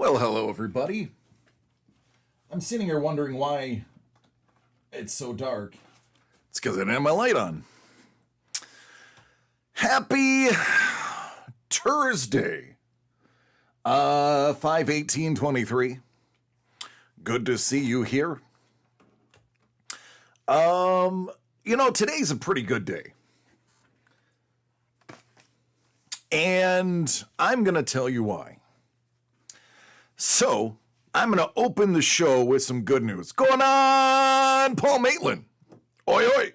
Well, hello, everybody. I'm sitting here wondering why it's so dark. It's because I didn't have my light on. Happy Thursday. 5/18/23. Good to see you here. Today's a pretty good day. And I'm going to tell you why. So, I'm going to open the show with some good news. Going on, Paul Maitland. Oi, oi.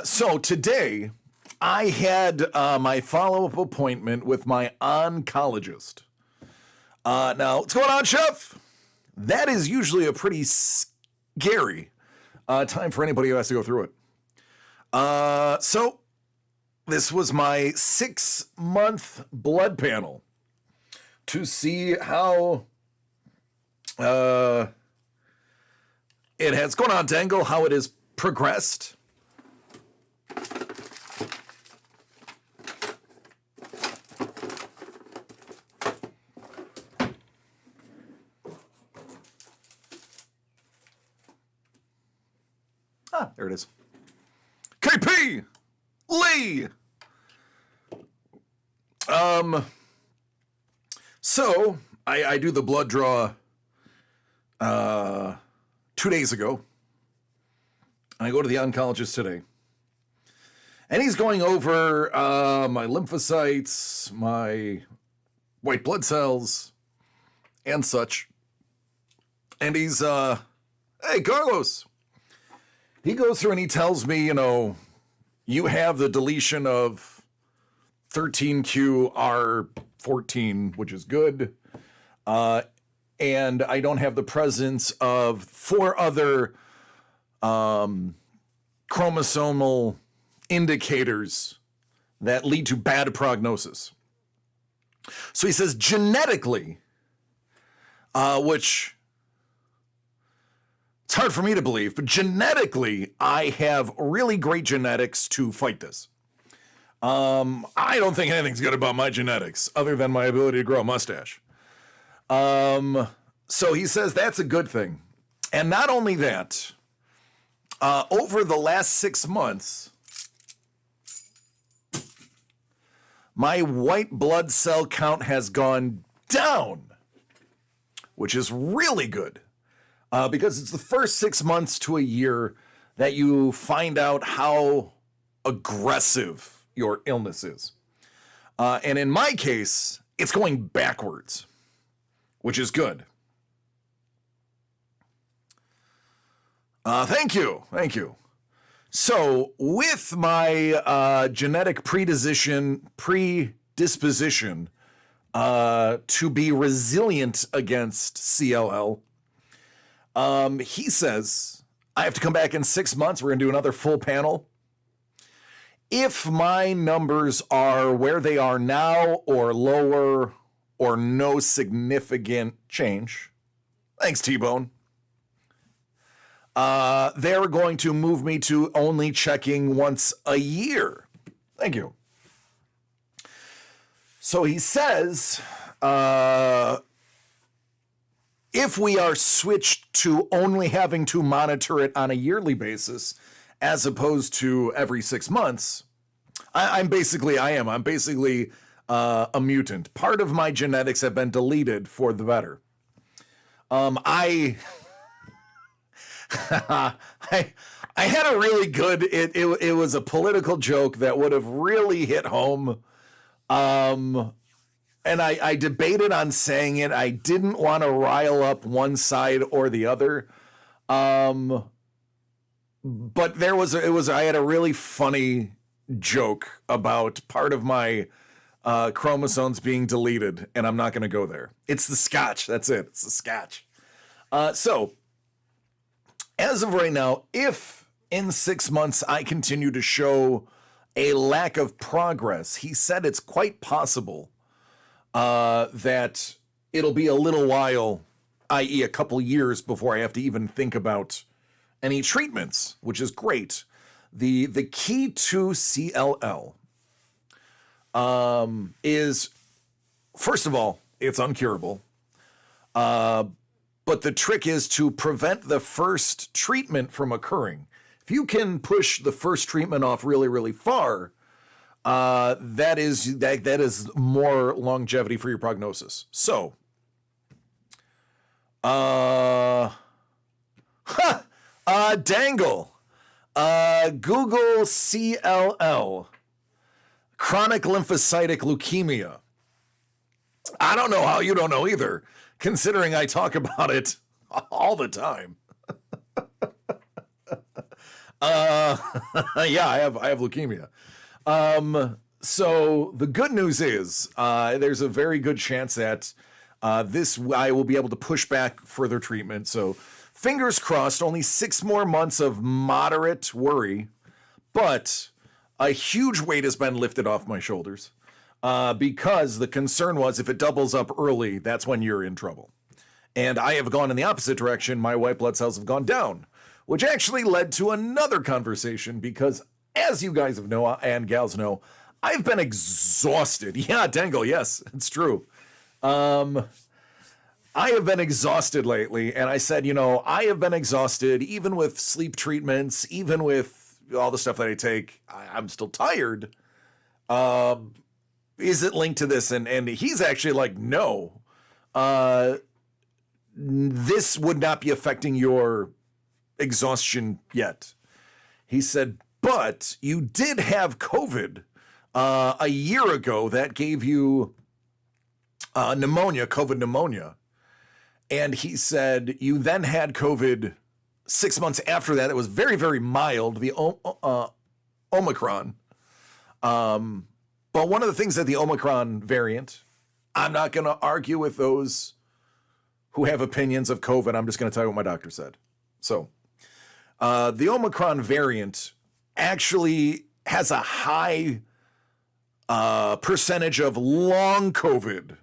So today, I had my follow-up appointment with my oncologist. Now, what's going on, Chef? That is usually a pretty scary time for anybody who has to go through it. So this was my 6-month blood panel to see how it has gone on, Dangle, how it has progressed. There it is. KP Lee. So I do the blood draw 2 days ago. I go to the oncologist today. And he's going over my lymphocytes, my white blood cells, and such. And he's, hey, Carlos. He goes through and he tells me, you have the deletion of 13q-R14, which is good. And I don't have the presence of 4 other chromosomal indicators that lead to bad prognosis. So he says genetically, which it's hard for me to believe, but genetically, I have really great genetics to fight this. I don't think anything's good about my genetics other than my ability to grow a mustache. So he says that's a good thing. And not only that, over the last 6 months, my white blood cell count has gone down, which is really good. Because it's the first 6 months to a year that you find out how aggressive your illness is. And in my case, it's going backwards, which is good. Thank you. So with my genetic predisposition to be resilient against CLL, he says, I have to come back in 6 months. We're going to do another full panel. If my numbers are where they are now or lower or no significant change, thanks, T-Bone, they're going to move me to only checking once a year. Thank you. So he says, if we are switched to only having to monitor it on a yearly basis, as opposed to every 6 months, I'm basically a mutant. Part of my genetics have been deleted for the better. I had a really good, it was a political joke that would have really hit home. And I debated on saying it. I didn't want to rile up one side or the other. But I had a really funny joke about part of my chromosomes being deleted, and I'm not going to go there. It's the scotch. That's it. It's the scotch. So as of right now, if in 6 months I continue to show a lack of progress, he said it's quite possible that it'll be a little while, i.e. a couple years, before I have to even think about any treatments, which is great. The key to CLL is first of all, it's uncurable. But the trick is to prevent the first treatment from occurring. If you can push the first treatment off really, really far, that is more longevity for your prognosis. So, Dangle, Google CLL, chronic lymphocytic leukemia. I don't know how you don't know either, considering I talk about it all the time. Yeah, I have leukemia. So the good news is there's a very good chance that I will be able to push back further treatment. So fingers crossed, only 6 more months of moderate worry, but a huge weight has been lifted off my shoulders. Because the concern was if it doubles up early, that's when you're in trouble. And I have gone in the opposite direction. My white blood cells have gone down, which actually led to another conversation because, as you guys have know and gals know, I've been exhausted. Yeah, Dangle, yes, it's true. I have been exhausted lately, and I said, I have been exhausted, even with sleep treatments, even with all the stuff that I take. I'm still tired. Is it linked to this? And he's actually like, no, this would not be affecting your exhaustion yet. He said, but you did have COVID a year ago that gave you pneumonia, COVID pneumonia. And he said you then had COVID 6 months after that. It was very, very mild, the Omicron. But one of the things that the Omicron variant, I'm not going to argue with those who have opinions of COVID. I'm just going to tell you what my doctor said. So the Omicron variant actually has a high percentage of long COVID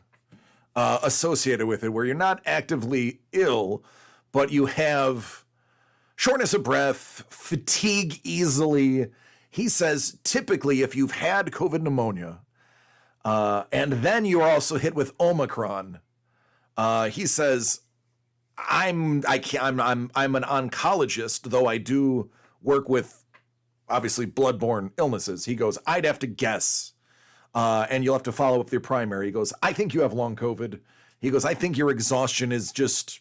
associated with it, where you're not actively ill, but you have shortness of breath, fatigue easily. He says typically if you've had COVID pneumonia and then you're also hit with Omicron, he says I'm an oncologist, though I do work with obviously bloodborne illnesses. He goes, I'd have to guess, and you'll have to follow up with your primary. He goes, I think you have long COVID. He goes, I think your exhaustion is just,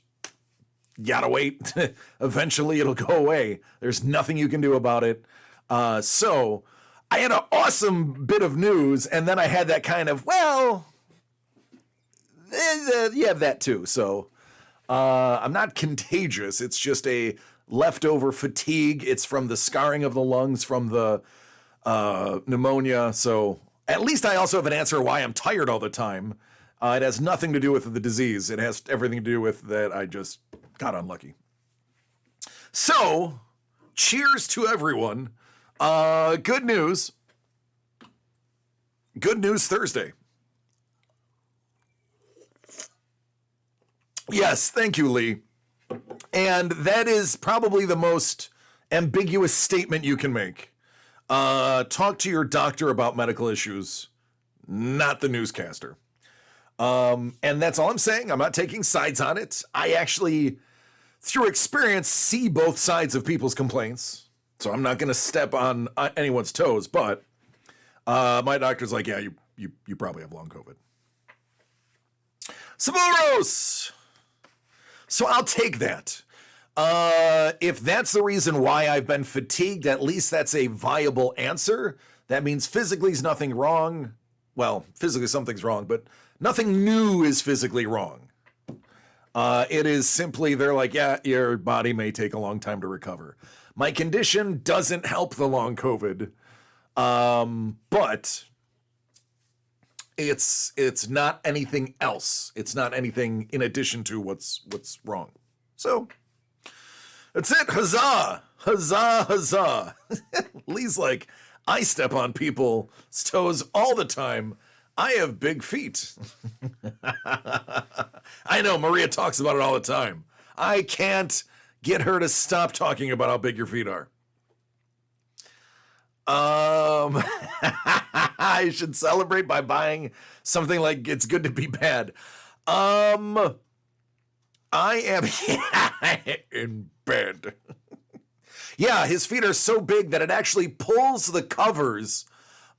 you gotta wait. Eventually it'll go away. There's nothing you can do about it. So I had an awesome bit of news, and then I had that kind of, well, you have that too. So I'm not contagious. It's just a leftover fatigue. It's from the scarring of the lungs from the pneumonia. So at least I also have an answer why I'm tired all the time. It has nothing to do with the disease. It has everything to do with that I just got unlucky. So cheers to everyone. Good news. Good news Thursday. Yes, thank you, Lee. And that is probably the most ambiguous statement you can make. Talk to your doctor about medical issues, not the newscaster. And that's all I'm saying. I'm not taking sides on it. I actually, through experience, see both sides of people's complaints. So I'm not going to step on anyone's toes, but my doctor's like, yeah, you probably have long COVID. Samuros! So I'll take that. If that's the reason why I've been fatigued, at least that's a viable answer. That means physically is nothing wrong. Well, physically something's wrong, but nothing new is physically wrong. It is simply, they're like, yeah, your body may take a long time to recover. My condition doesn't help the long COVID, but it's not anything else. It's not anything in addition to what's wrong. So that's it. Huzzah! Huzzah! Huzzah! Lee's like, I step on people's toes all the time. I have big feet. I know, Maria talks about it all the time. I can't get her to stop talking about how big your feet are. I should celebrate by buying something like It's Good to Be Bad. I am in bed. Yeah, his feet are so big that it actually pulls the covers.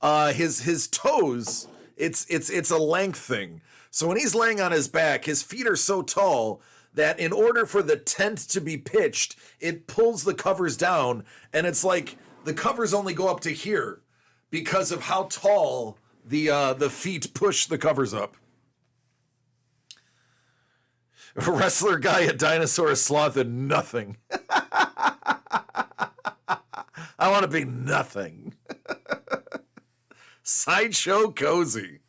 His toes. It's a length thing. So when he's laying on his back, his feet are so tall that in order for the tent to be pitched, it pulls the covers down, and it's like the covers only go up to here because of how tall the feet push the covers up. A wrestler guy, a dinosaur, a sloth, and nothing. I want to be nothing. Sideshow Cozy.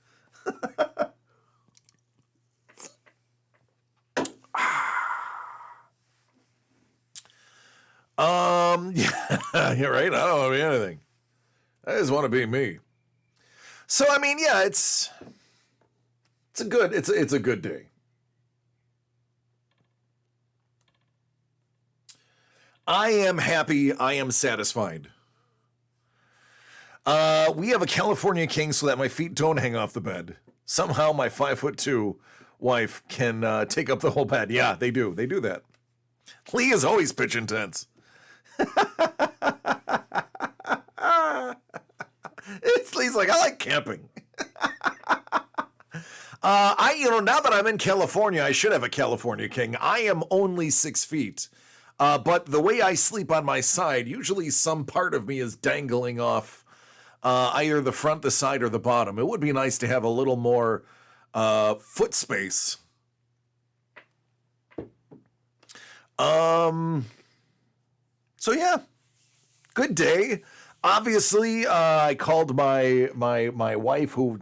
Yeah, you're right. I don't want to be anything. I just want to be me. So I mean, yeah, it's a good day. I am happy. I am satisfied. We have a California king so that my feet don't hang off the bed. Somehow my 5'2" wife can take up the whole bed. Yeah, they do. They do that. Lee is always pitch intense. Lee's like, I like camping. Now that I'm in California, I should have a California king. I am only 6 feet. But the way I sleep on my side, usually some part of me is dangling off either the front, the side, or the bottom. It would be nice to have a little more foot space. So yeah, good day. Obviously, I called my wife, who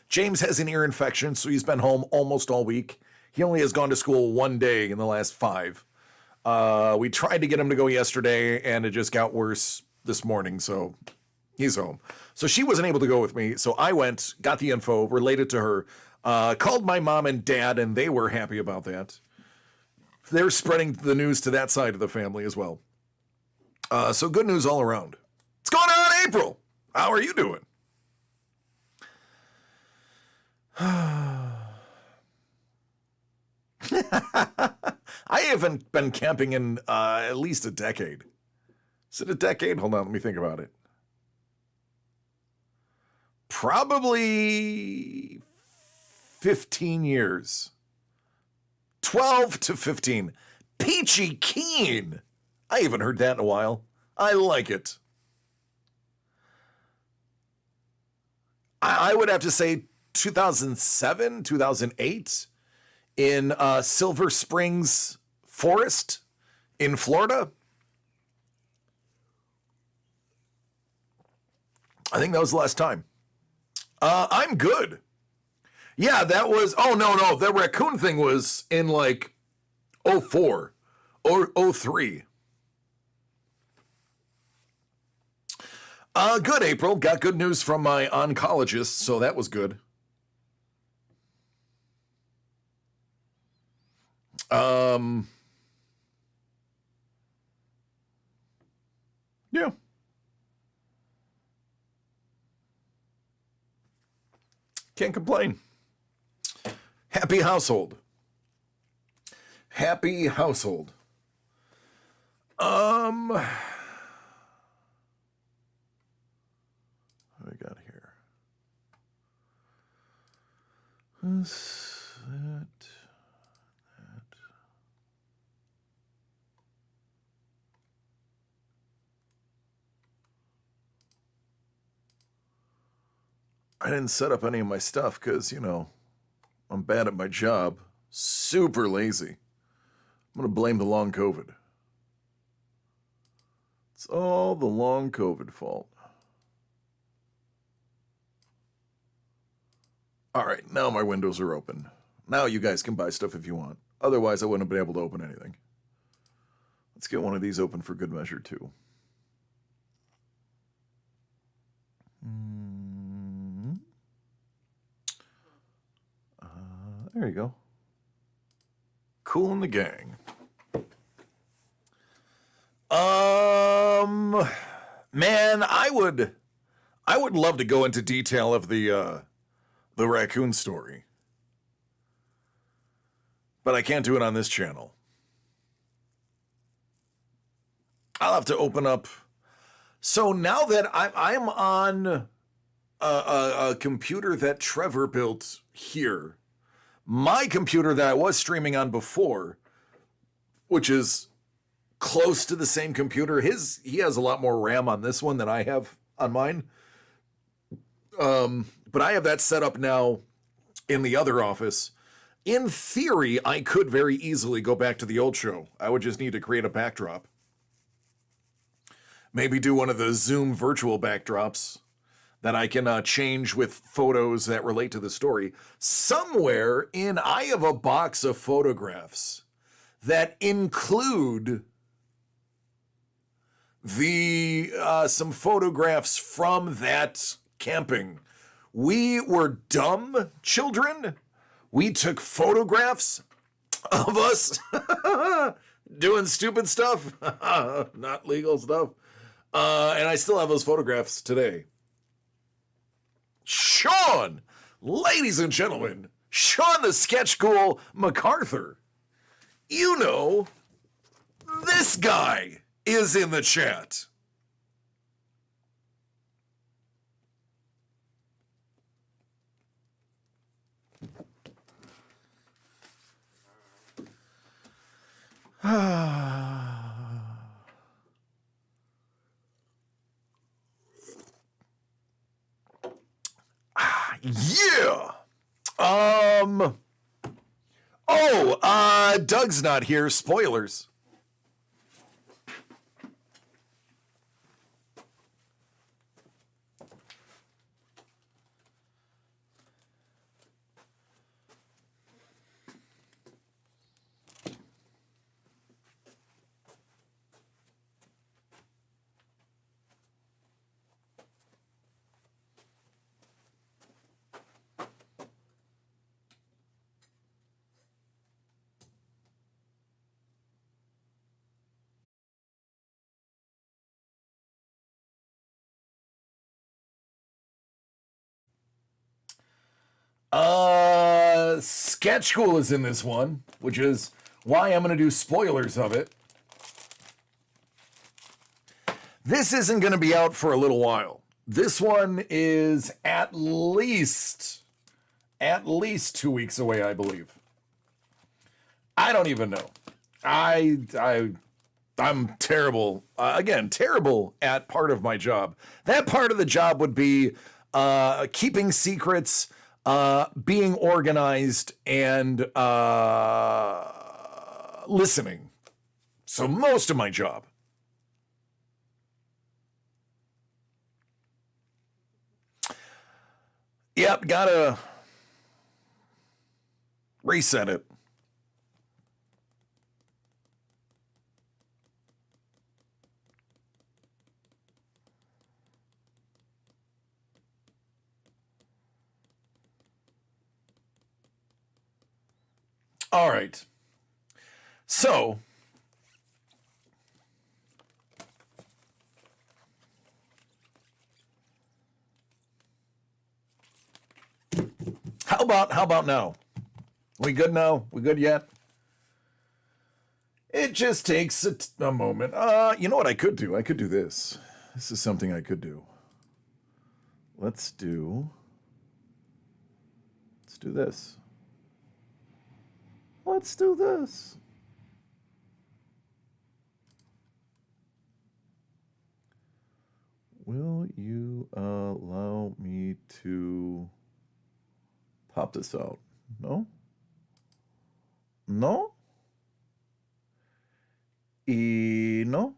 James has an ear infection, so he's been home almost all week. He only has gone to school one day in the last 5. We tried to get him to go yesterday, and it just got worse this morning, so he's home. So she wasn't able to go with me, so I went, got the info, related to her, called my mom and dad, and they were happy about that. They're spreading the news to that side of the family as well. So good news all around. What's going on, April? How are you doing? I haven't been camping in at least a decade. Is it a decade? Hold on, let me think about it. Probably 15 years. 12 to 15. Peachy Keen. I haven't heard that in a while. I like it. I would have to say 2007, 2008 in Silver Springs Forest in Florida. I think that was the last time. I'm good. Yeah, that was, no, the raccoon thing was in like 04 or 03. Good, April. Got good news from my oncologist, so that was good. Yeah. Can't complain. Happy household. Happy household. What do we got here? That. I didn't set up any of my stuff because, I'm bad at my job. Super lazy. I'm going to blame the long COVID. It's all the long COVID fault. All right, now my windows are open. Now you guys can buy stuff if you want. Otherwise, I wouldn't have been able to open anything. Let's get one of these open for good measure, too. There you go. Cool in the gang. Man, I would love to go into detail of the raccoon story. But I can't do it on this channel. I'll have to open up. So now that I'm on a computer that Trevor built here, my computer that I was streaming on before, which is close to the same computer, he has a lot more RAM on this one than I have on mine. But I have that set up now in the other office. In theory, I could very easily go back to the old show. I would just need to create a backdrop. Maybe do one of the Zoom virtual backdrops that I can change with photos that relate to the story. Somewhere I have a box of photographs that include some photographs from that camping. We were dumb children. We took photographs of us doing stupid stuff, not legal stuff. And I still have those photographs today. Sean, ladies and gentlemen, Sean the Sketch Ghoul MacArthur. You know, this guy is in the chat. Yeah. Doug's not here. Spoilers. Sketch Ghoul is in this one, which is why I'm going to do spoilers of it. This isn't going to be out for a little while. This one is at least 2 weeks away, I believe. I don't even know. I'm terrible. Again, terrible at part of my job. That part of the job would be keeping secrets, being organized, and listening. So most of my job. Yep, gotta reset it. All right. So, how about now? We good now? We good yet? It just takes a moment. You know what I could do? I could do this. This is something I could do. Let's do this. Let's do this. Will you allow me to pop this out? No? No? No?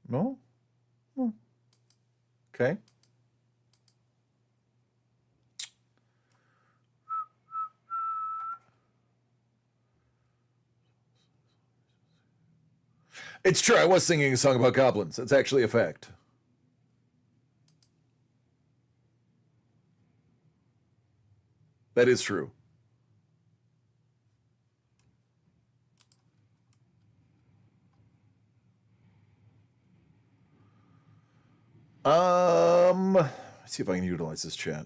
No? No. Okay. It's true. I was singing a song about goblins. It's actually a fact. That is true. Let's see if I can utilize this chat.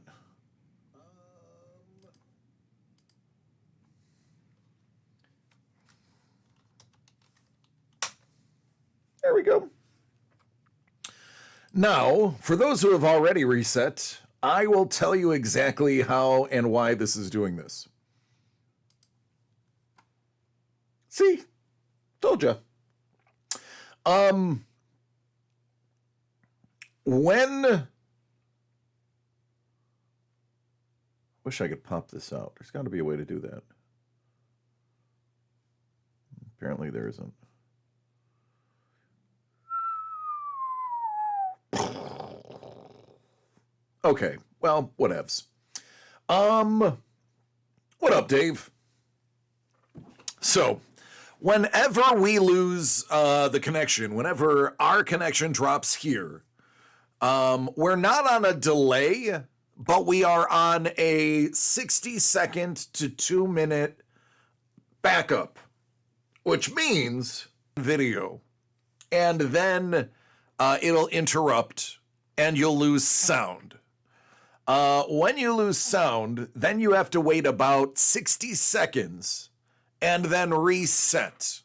There we go. Now, for those who have already reset, I will tell you exactly how and why this is doing this. See? Told ya. When... Wish I could pop this out. There's got to be a way to do that. Apparently there isn't. Okay, well, whatevs. What up, Dave? So, whenever we lose the connection, whenever our connection drops here, we're not on a delay, but we are on a 60-second to 2-minute backup, which means video. And then it'll interrupt and you'll lose sound. When you lose sound, then you have to wait about 60 seconds and then reset.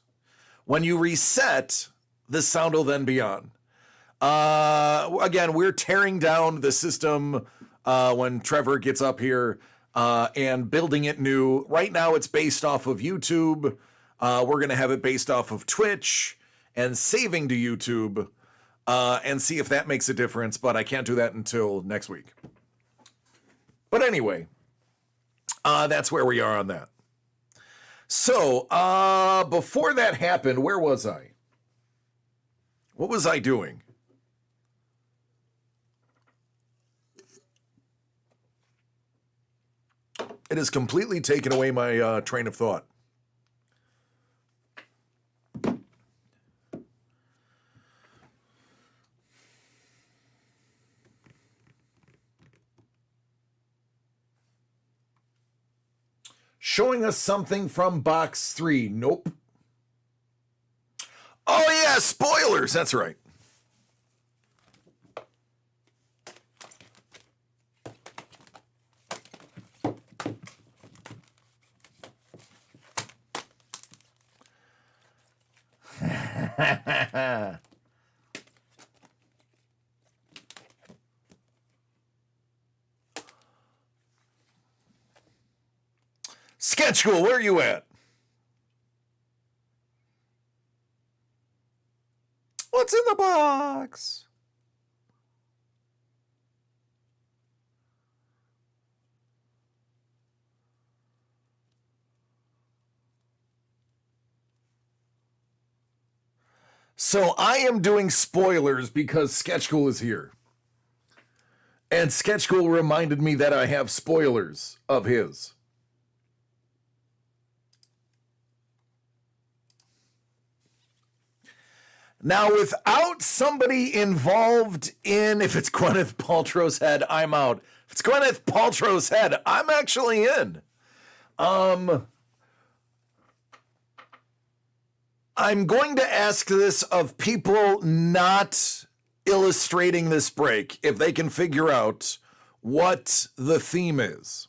When you reset, the sound will then be on. Again, we're tearing down the system when Trevor gets up here and building it new. Right now, it's based off of YouTube. We're going to have it based off of Twitch and saving to YouTube and see if that makes a difference, but I can't do that until next week. But anyway, that's where we are on that. So, before that happened, where was I? What was I doing? It has completely taken away my train of thought. Showing us something from box 3. Nope. Oh, yeah, spoilers. That's right. Sketch School, where are you at? What's in the box? So I am doing spoilers because Sketch School is here. And Sketch School reminded me that I have spoilers of his. Now, without somebody involved in, if it's Gwyneth Paltrow's head, I'm out. If it's Gwyneth Paltrow's head, I'm actually in. I'm going to ask this of people not illustrating this break, if they can figure out what the theme is.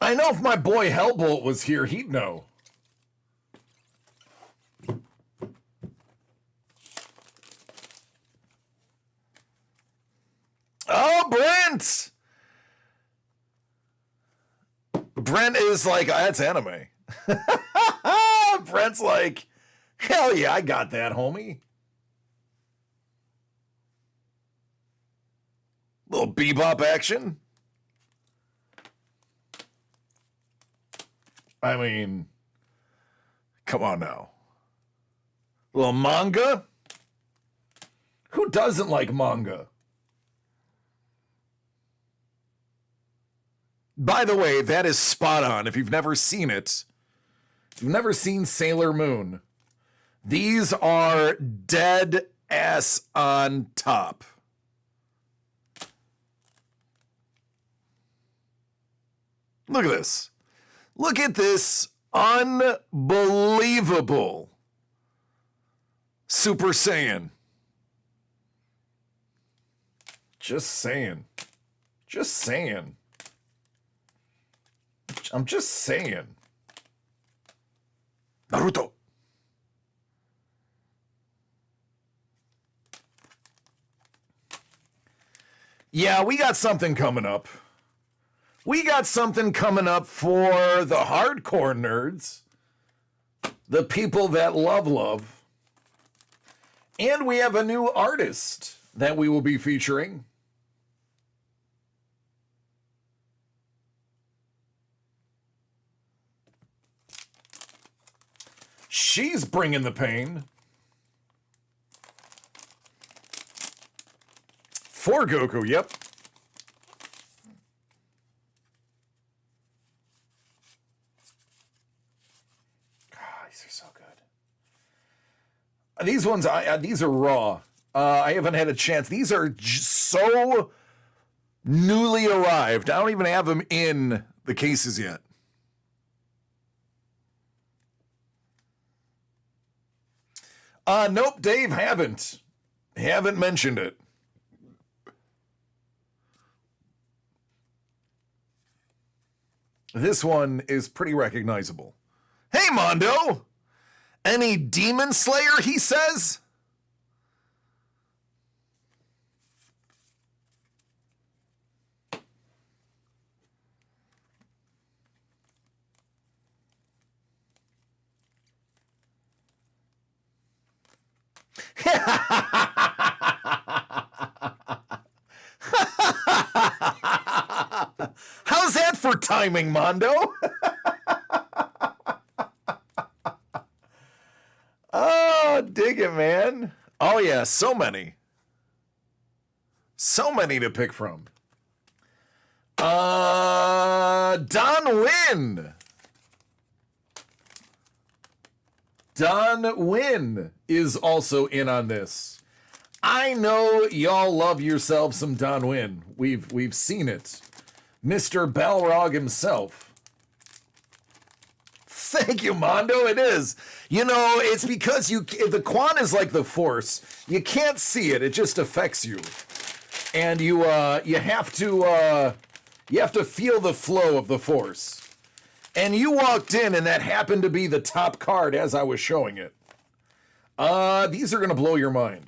I know if my boy Hellbolt was here, he'd know. Oh, Brent! Brent is like, that's anime. Brent's like, hell yeah, I got that, homie. Little bebop action. I mean, come on now. Little manga? Who doesn't like manga? By the way, that is spot on. If you've never seen it, If you've never seen Sailor Moon, these are dead ass on top. Look at this. Look at this unbelievable Super Saiyan. Just saying. Just saying. I'm just saying. Naruto. Yeah, we got something coming up. We got something coming up for the hardcore nerds, the people that love. And we have a new artist that we will be featuring. She's bringing the pain. For Goku, yep. These are so good. These ones, these are raw. I haven't had a chance. These are so newly arrived. I don't even have them in the cases yet. Nope, Dave, haven't mentioned it. This one is pretty recognizable. Hey, Mondo! Any Demon Slayer, he says? How's that for timing, Mondo? Oh, dig it, man. Oh, yeah, so many. So many to pick from. Don Wynn. Don Wynn is also in on this. I know y'all love yourself some Don Wynn. We've seen it. Mr. Balrog himself. Thank you, Mondo. It is. You know, it's because the Quan is like the Force. You can't see it. It just affects you. And you have to feel the flow of the Force. And you walked in, and that happened to be the top card as I was showing it. These are going to blow your mind.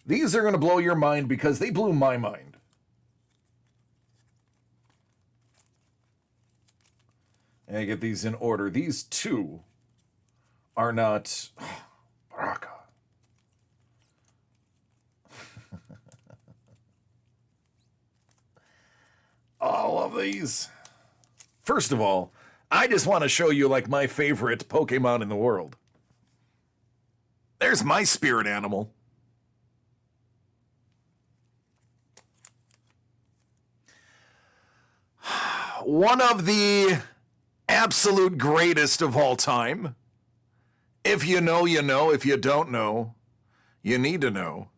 These are going to blow your mind because they blew my mind. And I get these in order. These two are not... Baraka. All of these. First of all, I just want to show you like my favorite Pokemon in the world. There's my spirit animal. One of the absolute greatest of all time. If you know, you know. If you don't know, you need to know.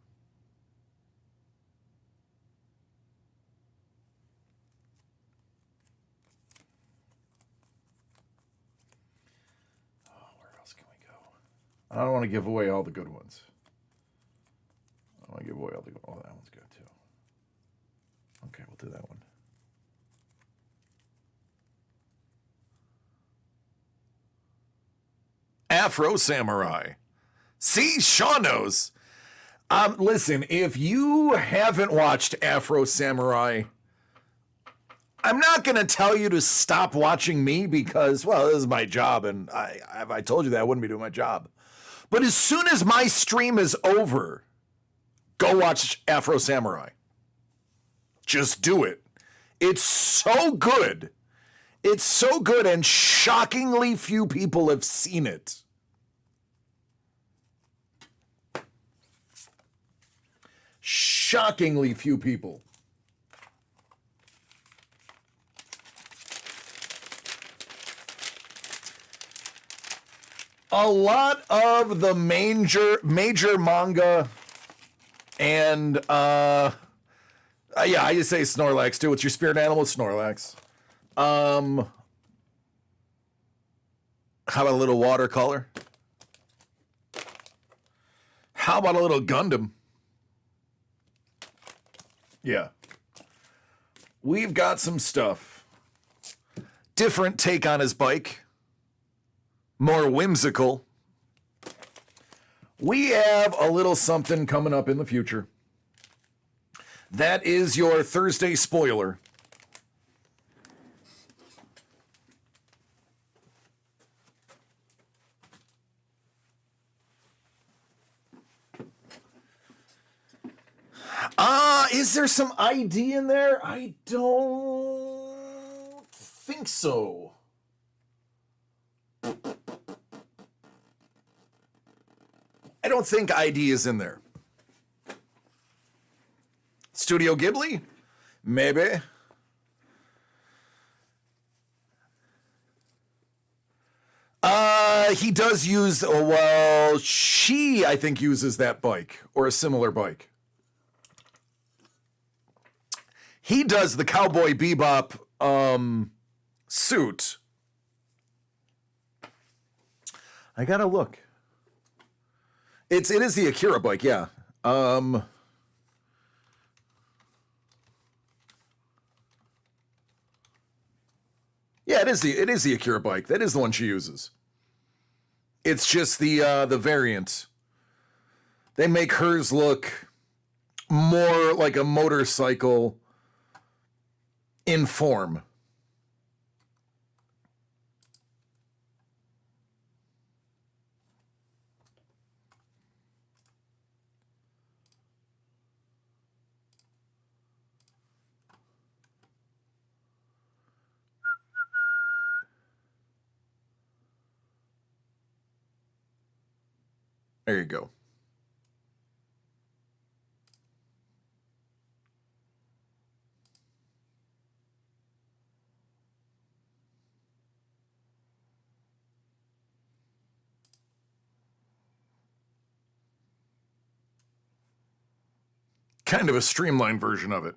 I don't want to give away all the good ones. I want to give away all the good ones. Oh, that one's good too. Okay, we'll do that one. Afro Samurai. See, Sean knows. Listen, if you haven't watched Afro Samurai, I'm not going to tell you to stop watching me because, well, this is my job, and if I told you that, I wouldn't be doing my job. But as soon as my stream is over, go watch Afro Samurai. Just do it. It's so good. It's so good, and shockingly few people have seen it. Shockingly few people. A lot of the major manga and yeah, I just say Snorlax too. What's your spirit animal? Snorlax. How about a little watercolor? How about a little Gundam? Yeah. We've got some stuff. Different take on his bike. More whimsical. We have a little something coming up in the future. That is your Thursday spoiler. Is there some ID in there? I don't think so. I don't think ID is in there. Studio Ghibli? Maybe. He does use, well, she, I think, uses that bike or a similar bike. He does the Cowboy Bebop suit. I gotta look. It is the Akira bike, yeah. Yeah, it is the Akira bike. That is the one she uses. It's just the variant. They make hers look more like a motorcycle in form. There you go. Kind of a streamlined version of it.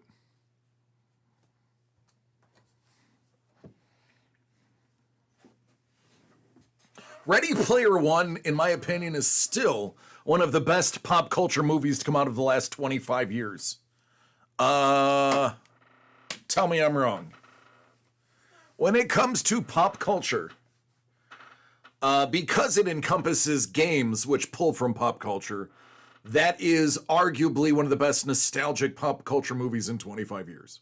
Ready Player One, in my opinion, is still one of the best pop culture movies to come out of the last 25 years. Tell me I'm wrong. When it comes to pop culture, because it encompasses games which pull from pop culture, that is arguably one of the best nostalgic pop culture movies in 25 years.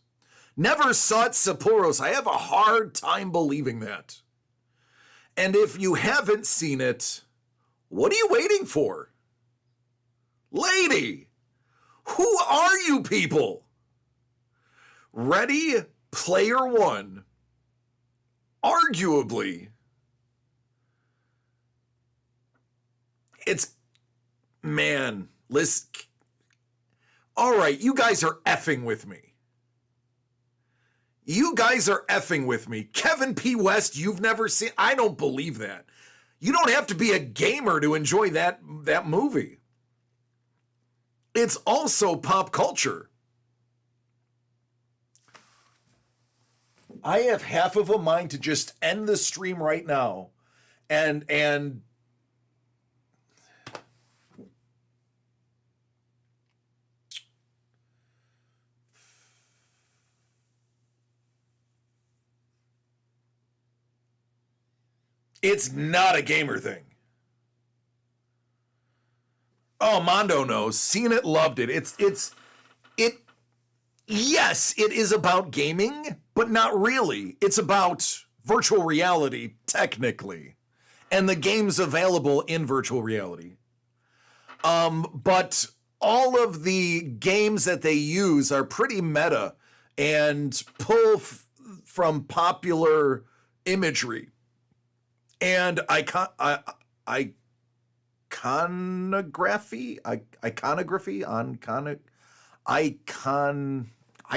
Never saw it, Sapporos. I have a hard time believing that. And if you haven't seen it, what are you waiting for? Lady, who are you people? Ready Player One, arguably, it's, man, listen. All right, you guys are effing with me. You guys are effing with me. Kevin P. West, you've never seen, I don't believe that. You don't have to be a gamer to enjoy that movie. It's also pop culture. I have half of a mind to just end the stream right now and it's not a gamer thing. Oh, Mondo knows. Seen it, loved it. Yes, it is about gaming, but not really. It's about virtual reality, technically, and the games available in virtual reality. But all of the games that they use are pretty meta and pull from popular imagery and iconography. I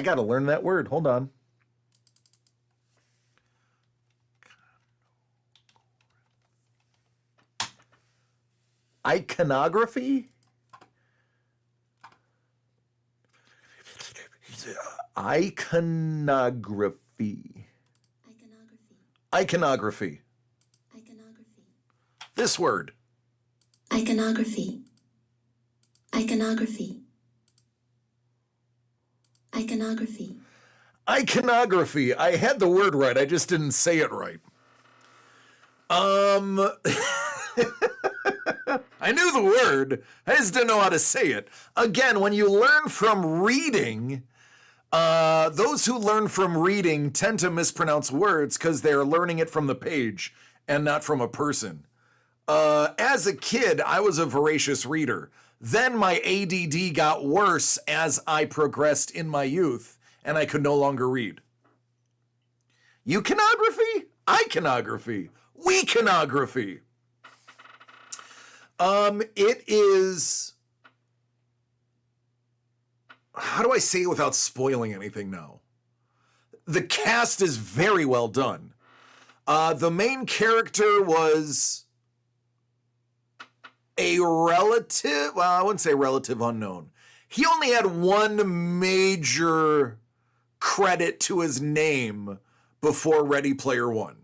gotta learn that word. Hold on. Iconography? Iconography. Iconography. This word. Iconography. Iconography. Iconography. Iconography. I had the word right. I just didn't say it right. I knew the word. I just didn't know how to say it. Again, when you learn from reading, those who learn from reading tend to mispronounce words because they're learning it from the page and not from a person. As a kid, I was a voracious reader. Then my ADD got worse as I progressed in my youth, and I could no longer read. Euconography? Iconography? Weaconography. It is... How do I say it without spoiling anything now? The cast is very well done. The main character was a relative, well, I wouldn't say relative unknown. He only had one major credit to his name before Ready Player One.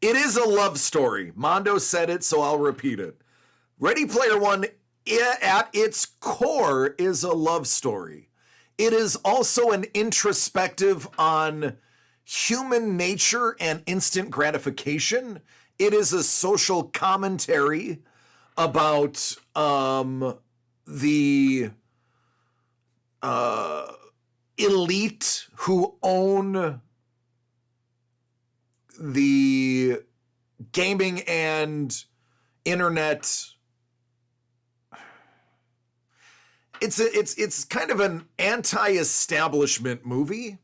It is a love story. Mondo said it, so I'll repeat it. Ready Player One, at its core, is a love story. It is also an introspective on human nature and instant gratification. It is a social commentary about the elite who own the gaming and internet. It's kind of an anti-establishment movie.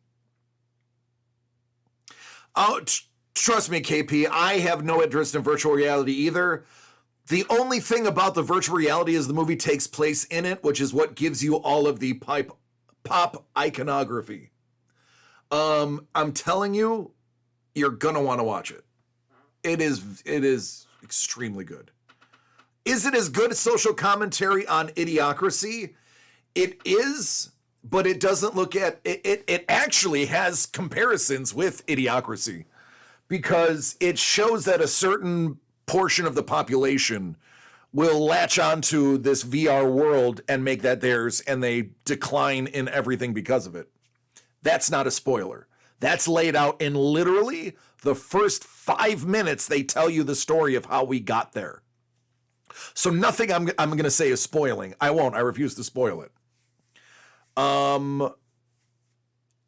Trust me, KP, I have no interest in virtual reality either. The only thing about the virtual reality is the movie takes place in it, which is what gives you all of the pop iconography. I'm telling you, you're gonna want to watch it. It is extremely good. Is it as good as social commentary on Idiocracy? It is, but it doesn't look at it. It actually has comparisons with Idiocracy because it shows that a certain portion of the population will latch onto this VR world and make that theirs, and they decline in everything because of it. That's not a spoiler. That's laid out in literally the first 5 minutes. They tell you the story of how we got there. So nothing I'm going to say is spoiling. I won't. I refuse to spoil it.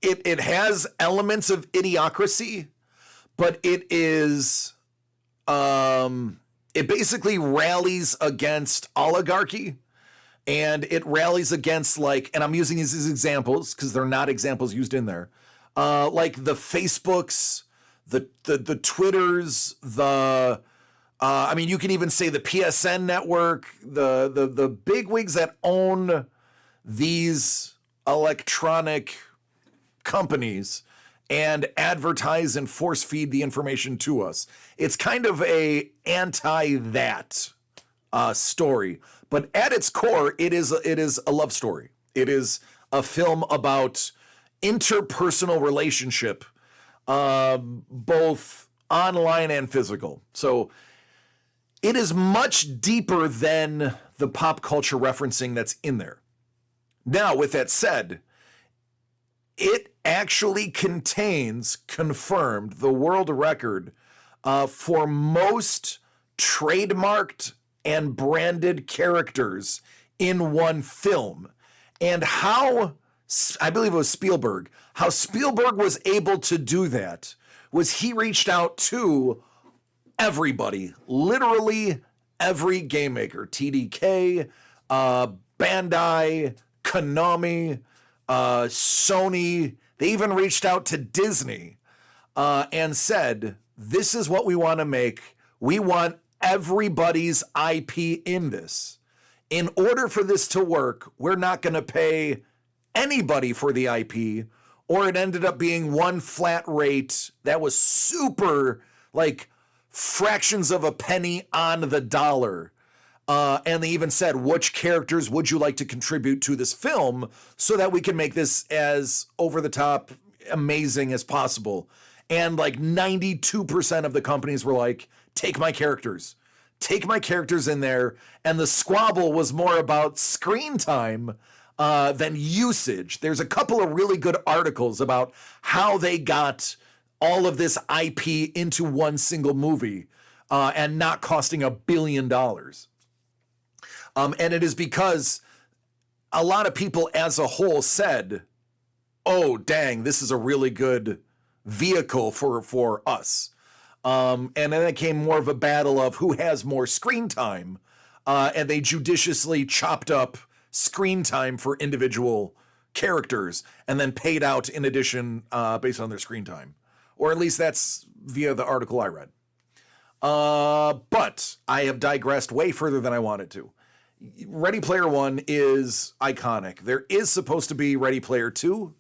It has elements of Idiocracy, but it is it basically rallies against oligarchy, and it rallies against, like, and I'm using these as examples because they're not examples used in there, like the Facebooks, the Twitters, I mean, you can even say the PSN network, the bigwigs that own these electronic companies and advertise and force feed the information to us. It's kind of a anti-that story, but at its core, it is a love story. It is a film about interpersonal relationship, both online and physical. So it is much deeper than the pop culture referencing that's in there. Now, with that said, it actually contains, confirmed, the world record for most trademarked and branded characters in one film. And how, I believe it was Spielberg, how Spielberg was able to do that was he reached out to everybody, literally every game maker, TDK, Bandai, Konami, Sony. They even reached out to Disney and said, this is what we want to make. We want everybody's IP in this. In order for this to work, we're not going to pay anybody for the IP, or it ended up being one flat rate that was super, like, fractions of a penny on the dollar. And they even said, which characters would you like to contribute to this film so that we can make this as over the top amazing as possible. And like 92% of the companies were like, take my characters in there. And the squabble was more about screen time than usage. There's a couple of really good articles about how they got all of this IP into one single movie and not costing $1 billion. And it is because a lot of people as a whole said, oh, dang, this is a really good vehicle for us. And then it came more of a battle of who has more screen time. And they judiciously chopped up screen time for individual characters and then paid out in addition based on their screen time. Or at least that's via the article I read. But I have digressed way further than I wanted to. Ready Player One is iconic. There is supposed to be Ready Player Two.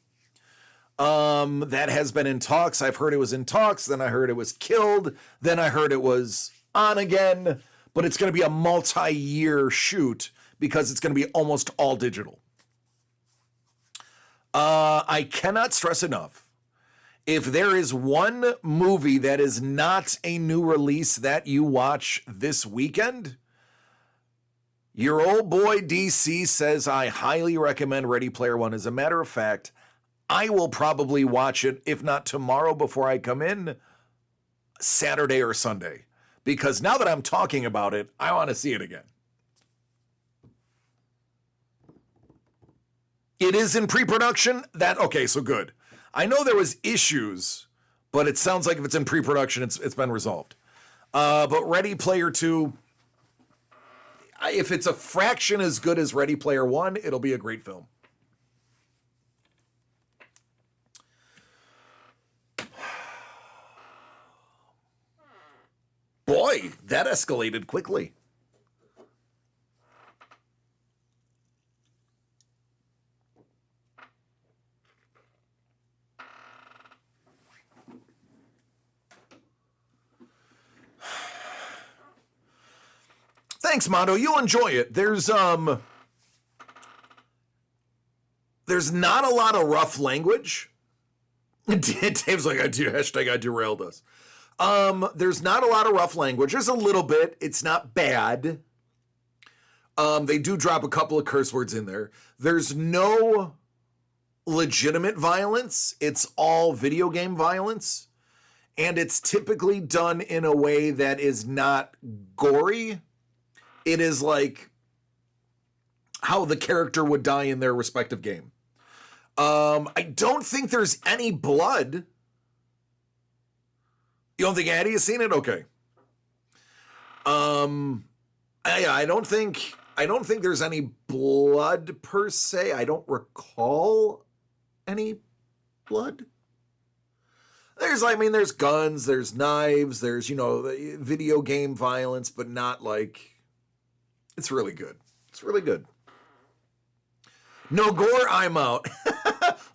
That has been in talks. I've heard it was in talks. Then I heard it was killed. Then I heard it was on again. But it's going to be a multi-year shoot because it's going to be almost all digital. I cannot stress enough. If there is one movie that is not a new release that you watch this weekend, your old boy DC says I highly recommend Ready Player One. As a matter of fact, I will probably watch it, if not tomorrow before I come in, Saturday or Sunday. Because now that I'm talking about it, I want to see it again. It is in pre-production. Okay, so good. I know there was issues, but it sounds like if it's in pre-production, it's been resolved. But Ready Player Two, if it's a fraction as good as Ready Player One, it'll be a great film. Boy, that escalated quickly. Thanks, Mondo. You'll enjoy it. There's not a lot of rough language. Dave's like, I derailed us. There's not a lot of rough language. There's a little bit. It's not bad. They do drop a couple of curse words in there. There's no legitimate violence. It's all video game violence. And it's typically done in a way that is not gory. It is like how the character would die in their respective game. I don't think there's any blood. You don't think Addie has seen it? Okay. I don't think there's any blood per se. I don't recall any blood. There's guns, there's knives, there's, video game violence, but not like, it's really good. It's really good. No gore, I'm out.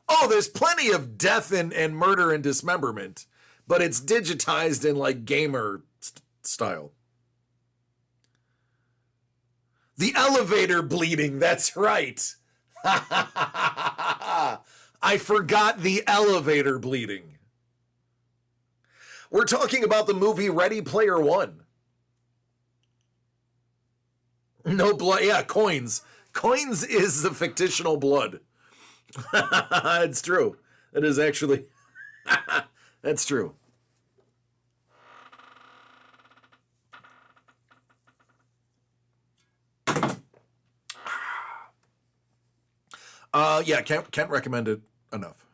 Oh, there's plenty of death and murder and dismemberment, but it's digitized in like gamer style. The elevator bleeding, that's right. I forgot the elevator bleeding. We're talking about the movie Ready Player One. No blood. Yeah, coins. Coins is the fictional blood. It's true. It is actually. That's true. Yeah, can't recommend it enough.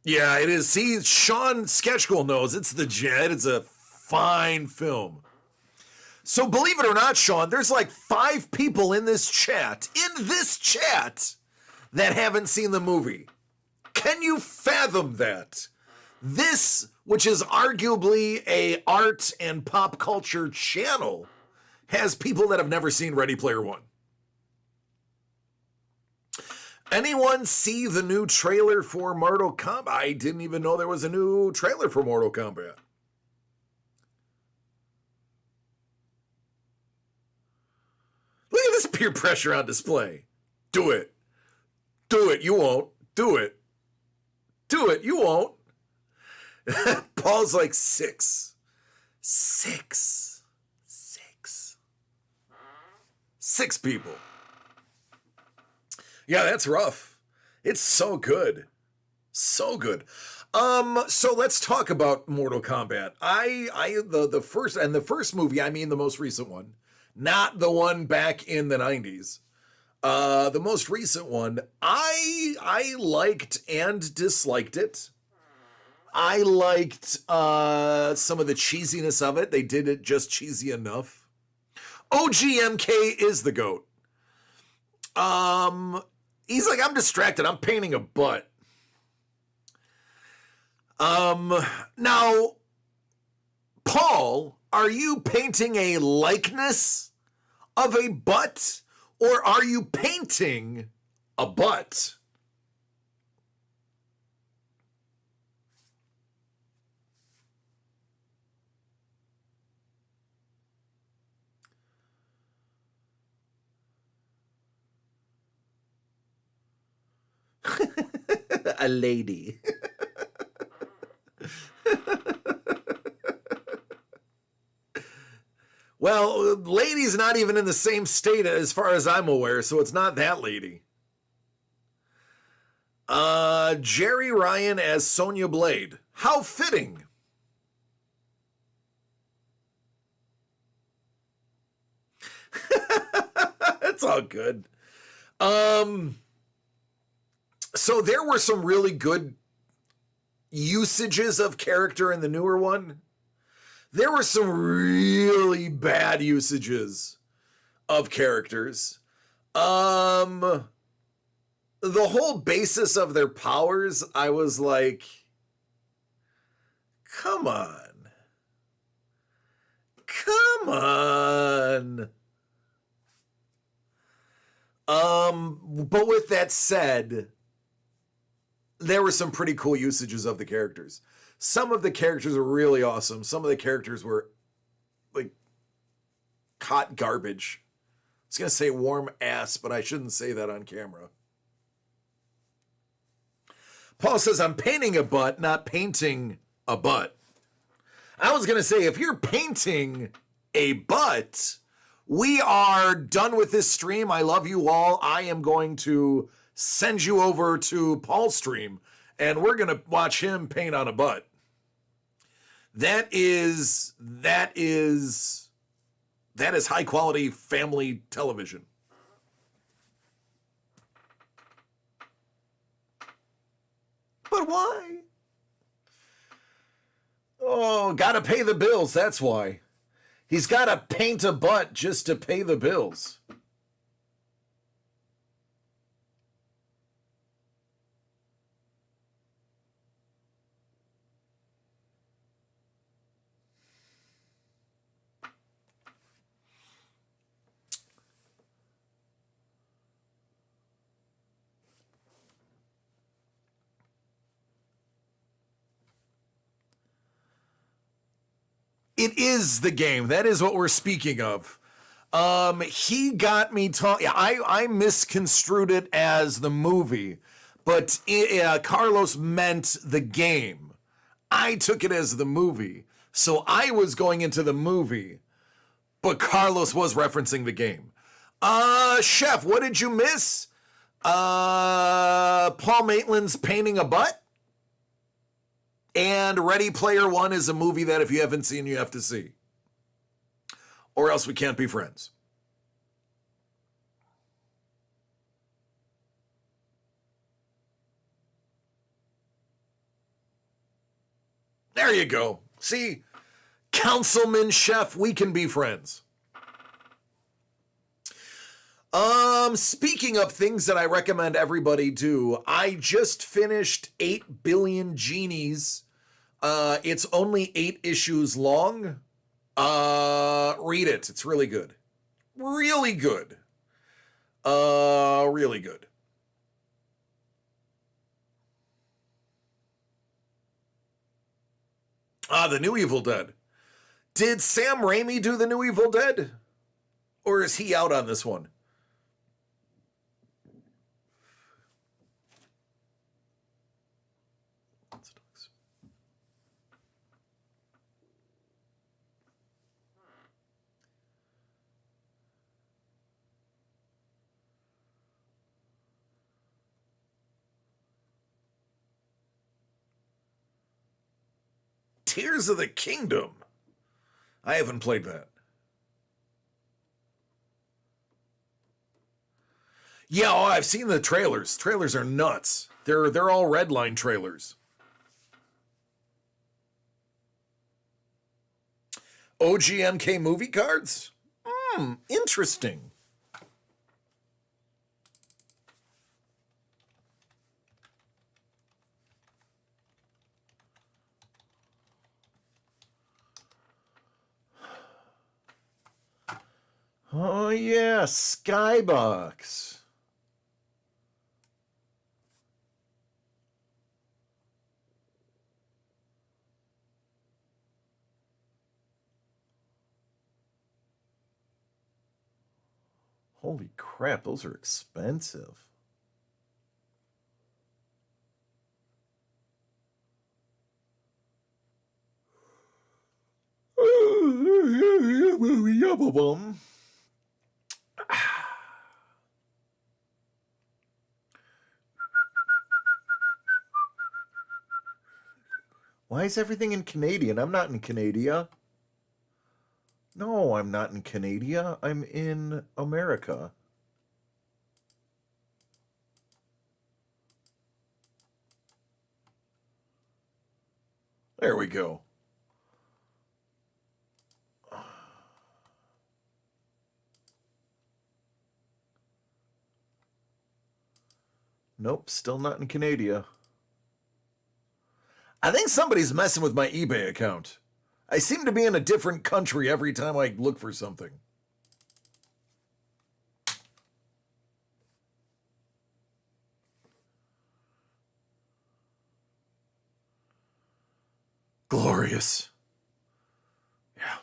Yeah, it is. See, Sean Sketchgoal knows it's the Jet. It's a fine film. So believe it or not, Sean, there's like 5 people in this chat, that haven't seen the movie. Can you fathom that? This, which is arguably a art and pop culture channel, has people that have never seen Ready Player One. Anyone see the new trailer for Mortal Kombat? I didn't even know there was a new trailer for Mortal Kombat. Peer pressure on display. Do it. Do it. You won't. Do it. Do it. You won't. Paul's like 6. 6. 6. 6 people. Yeah, that's rough. It's so good. So good. So let's talk about Mortal Kombat. The first movie, I mean the most recent one, not the one back in the 90s. The most recent one, I liked and disliked it. I liked some of the cheesiness of it. They did it just cheesy enough. OGMK is the GOAT. He's like, I'm distracted. I'm painting a butt. Now, Paul, are you painting a likeness of a butt, or are you painting a butt? A lady. Well, lady's not even in the same state as far as I'm aware, so it's not that lady. Jerry Ryan as Sonya Blade. How fitting. It's all good. So there were some really good usages of character in the newer one. There were some really bad usages of characters. The whole basis of their powers, I was like, come on. Come on. But with that said, there were some pretty cool usages of the characters. Some of the characters were really awesome. Some of the characters were like hot garbage. I was going to say warm ass, but I shouldn't say that on camera. Paul says, I'm painting a butt, not painting a butt. I was going to say, if you're painting a butt, we are done with this stream. I love you all. I am going to send you over to Paul's stream, and we're going to watch him paint on a butt. That is high quality family television. But why? Oh, gotta pay the bills, that's why. He's gotta paint a butt just to pay the bills. It is the game. That is what we're speaking of. He got me talking. I misconstrued it as the movie, but Carlos meant the game. I took it as the movie. So I was going into the movie, but Carlos was referencing the game. Chef, what did you miss? Paul Maitland's painting a butt? And Ready Player One is a movie that if you haven't seen, you have to see. Or else we can't be friends. There you go. See, Councilman Chef, we can be friends. Speaking of things that I recommend everybody do, I just finished 8 Billion Genies. It's only 8 issues long. Read it. It's really good. Really good. Really good. The new Evil Dead. Did Sam Raimi do the new Evil Dead? Or is he out on this one? Tears of the Kingdom. I haven't played that. Yeah, oh, I've seen the trailers. Trailers are nuts. They're all Redline trailers. OGMK movie cards? Interesting. Oh yeah, Skybox. Holy crap, those are expensive. Why is everything in Canadian? I'm not in Canada. No, I'm not in Canada. I'm in America. There we go. Nope, still not in Canada. I think somebody's messing with my eBay account. I seem to be in a different country every time I look for something. Glorious. Yeah.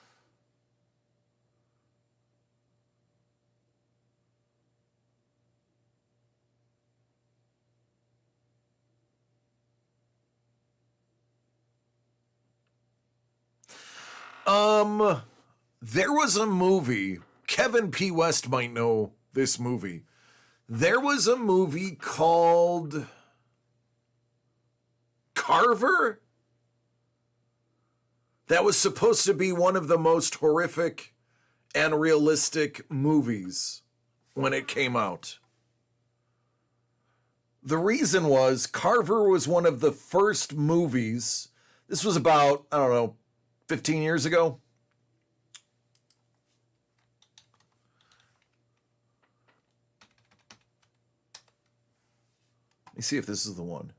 There was a movie, Kevin P. West might know this movie. There was a movie called Carver that was supposed to be one of the most horrific and realistic movies when it came out. The reason was Carver was one of the first movies. This was about, I don't know, 15 years ago. Let me see if this is the one.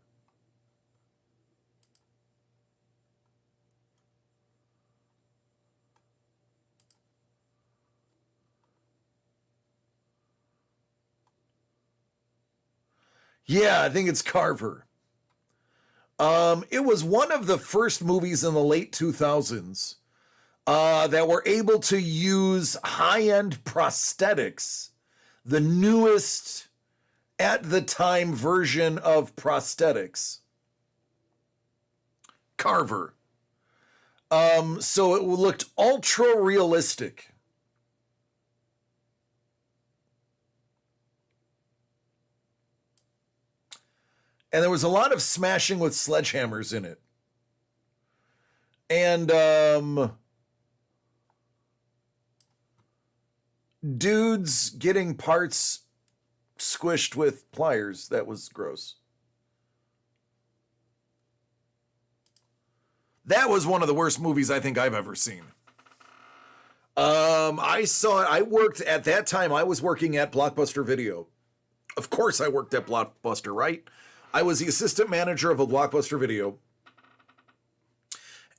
Yeah, I think it's Carver. It was one of the first movies in the late 2000s that were able to use high-end prosthetics, the newest at the time version of prosthetics. Carver. So it looked ultra realistic. And there was a lot of smashing with sledgehammers in it. And dudes getting parts squished with pliers. That was gross. That was one of the worst movies I think I've ever seen. I saw it. I worked at that time. I was working at Blockbuster Video. Of course I worked at Blockbuster, right? I was the assistant manager of a Blockbuster Video.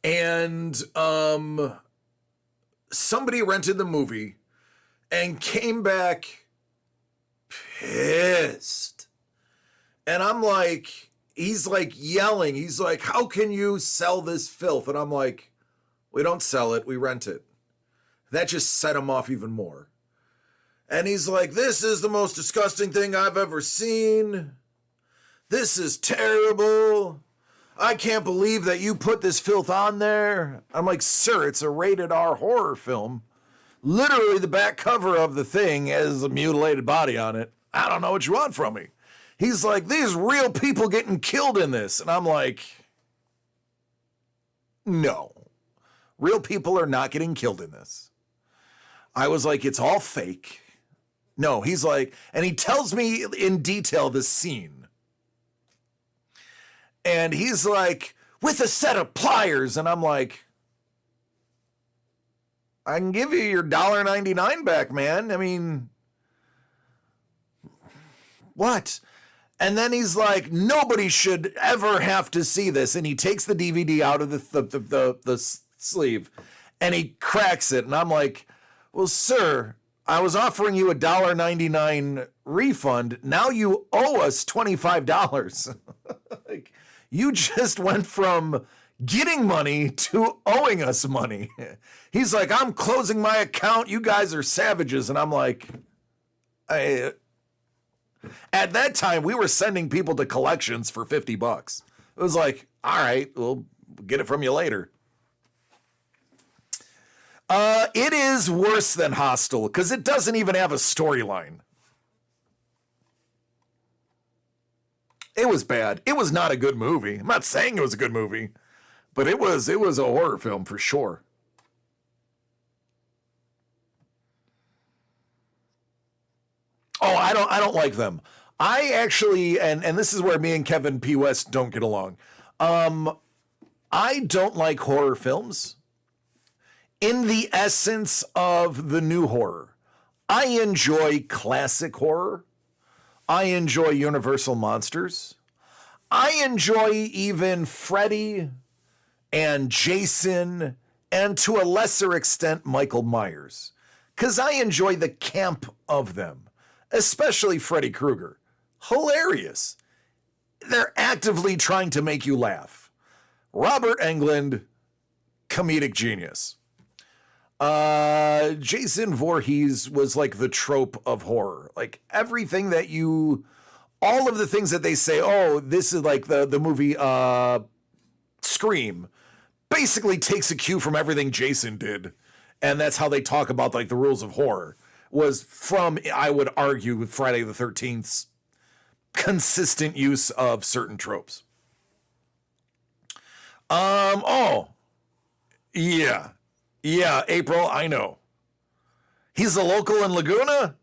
And somebody rented the movie and came back pissed. And I'm like, he's like yelling. He's like, how can you sell this filth? And I'm like, we don't sell it, we rent it. That just set him off even more. And he's like, this is the most disgusting thing I've ever seen. This is terrible. I can't believe that you put this filth on there. I'm like, sir, it's a rated R horror film. Literally the back cover of the thing has a mutilated body on it. I don't know what you want from me. He's like, these real people getting killed in this. And I'm like, No. Real people are not getting killed in this. I was like, it's all fake. No, he's like, and he tells me in detail the scene. And he's like, with a set of pliers. And I'm like, I can give you your $1.99 back, man. I mean, what? And then he's like, nobody should ever have to see this. And he takes the DVD out of the sleeve and he cracks it. And I'm like, well, sir, I was offering you a $1.99 refund. Now you owe us $25. Like, you just went from getting money to owing us money. He's like, I'm closing my account. You guys are savages. And I'm like, at that time, we were sending people to collections for $50. It was like, all right, we'll get it from you later. It is worse than Hostel because it doesn't even have a storyline. It was bad. It was not a good movie. I'm not saying it was a good movie, but it was a horror film for sure. Oh, I don't like them. I actually, and this is where me and Kevin P. West don't get along. I don't like horror films in the essence of the new horror. I enjoy classic horror. I enjoy Universal Monsters. I enjoy even Freddy and Jason and to a lesser extent Michael Myers because I enjoy the camp of them. Especially Freddy Krueger. Hilarious. They're actively trying to make you laugh. Robert Englund, comedic genius. Jason Voorhees was like the trope of horror. Like everything that all of the things that they say, oh, this is like the movie Scream, basically takes a cue from everything Jason did. And that's how they talk about like the rules of horror. Was from, I would argue, Friday the 13th's consistent use of certain tropes. Yeah, April, I know. He's a local in Laguna.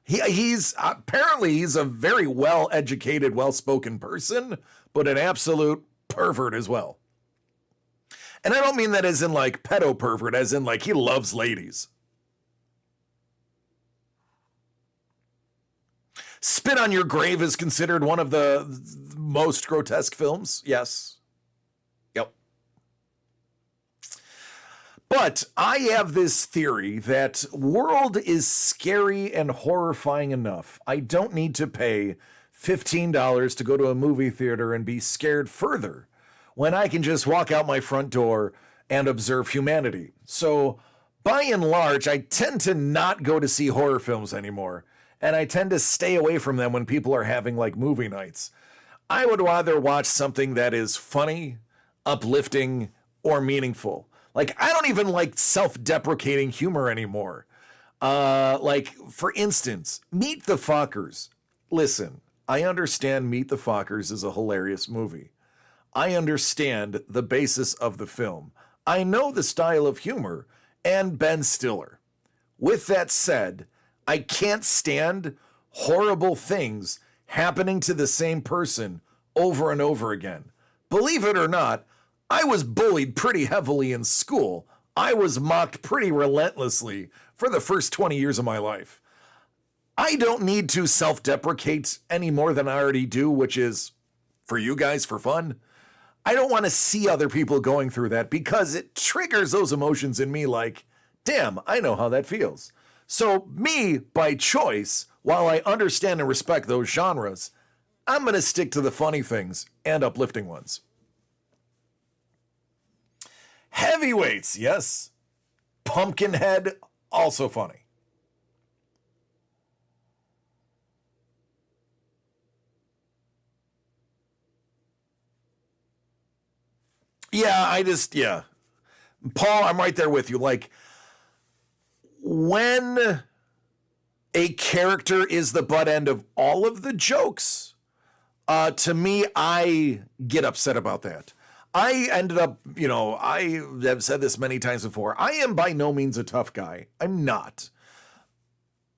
He's a very well-educated, well-spoken person, but an absolute pervert as well. And I don't mean that as in like pedo pervert, as in like he loves ladies. Spit on Your Grave is considered one of the most grotesque films. Yes. Yep. But I have this theory that world is scary and horrifying enough. I don't need to pay $15 to go to a movie theater and be scared further when I can just walk out my front door and observe humanity. So by and large, I tend to not go to see horror films anymore. And I tend to stay away from them when people are having like movie nights. I would rather watch something that is funny, uplifting, or meaningful. Like, I don't even like self-deprecating humor anymore. Like, for instance, Meet the Fockers. Listen, I understand Meet the Fockers is a hilarious movie. I understand the basis of the film. I know the style of humor and Ben Stiller. With that said, I can't stand horrible things happening to the same person over and over again. Believe it or not, I was bullied pretty heavily in school. I was mocked pretty relentlessly for the first 20 years of my life. I don't need to self-deprecate any more than I already do, which is for you guys for fun. I don't want to see other people going through that because it triggers those emotions in me like, damn, I know how that feels. So me, by choice, while I understand and respect those genres, I'm going to stick to the funny things and uplifting ones. Heavyweights, yes. Pumpkinhead, also funny. Yeah. Paul, I'm right there with you. Like, when a character is the butt end of all of the jokes, to me, I get upset about that. I ended up, I have said this many times before. I am by no means a tough guy. I'm not.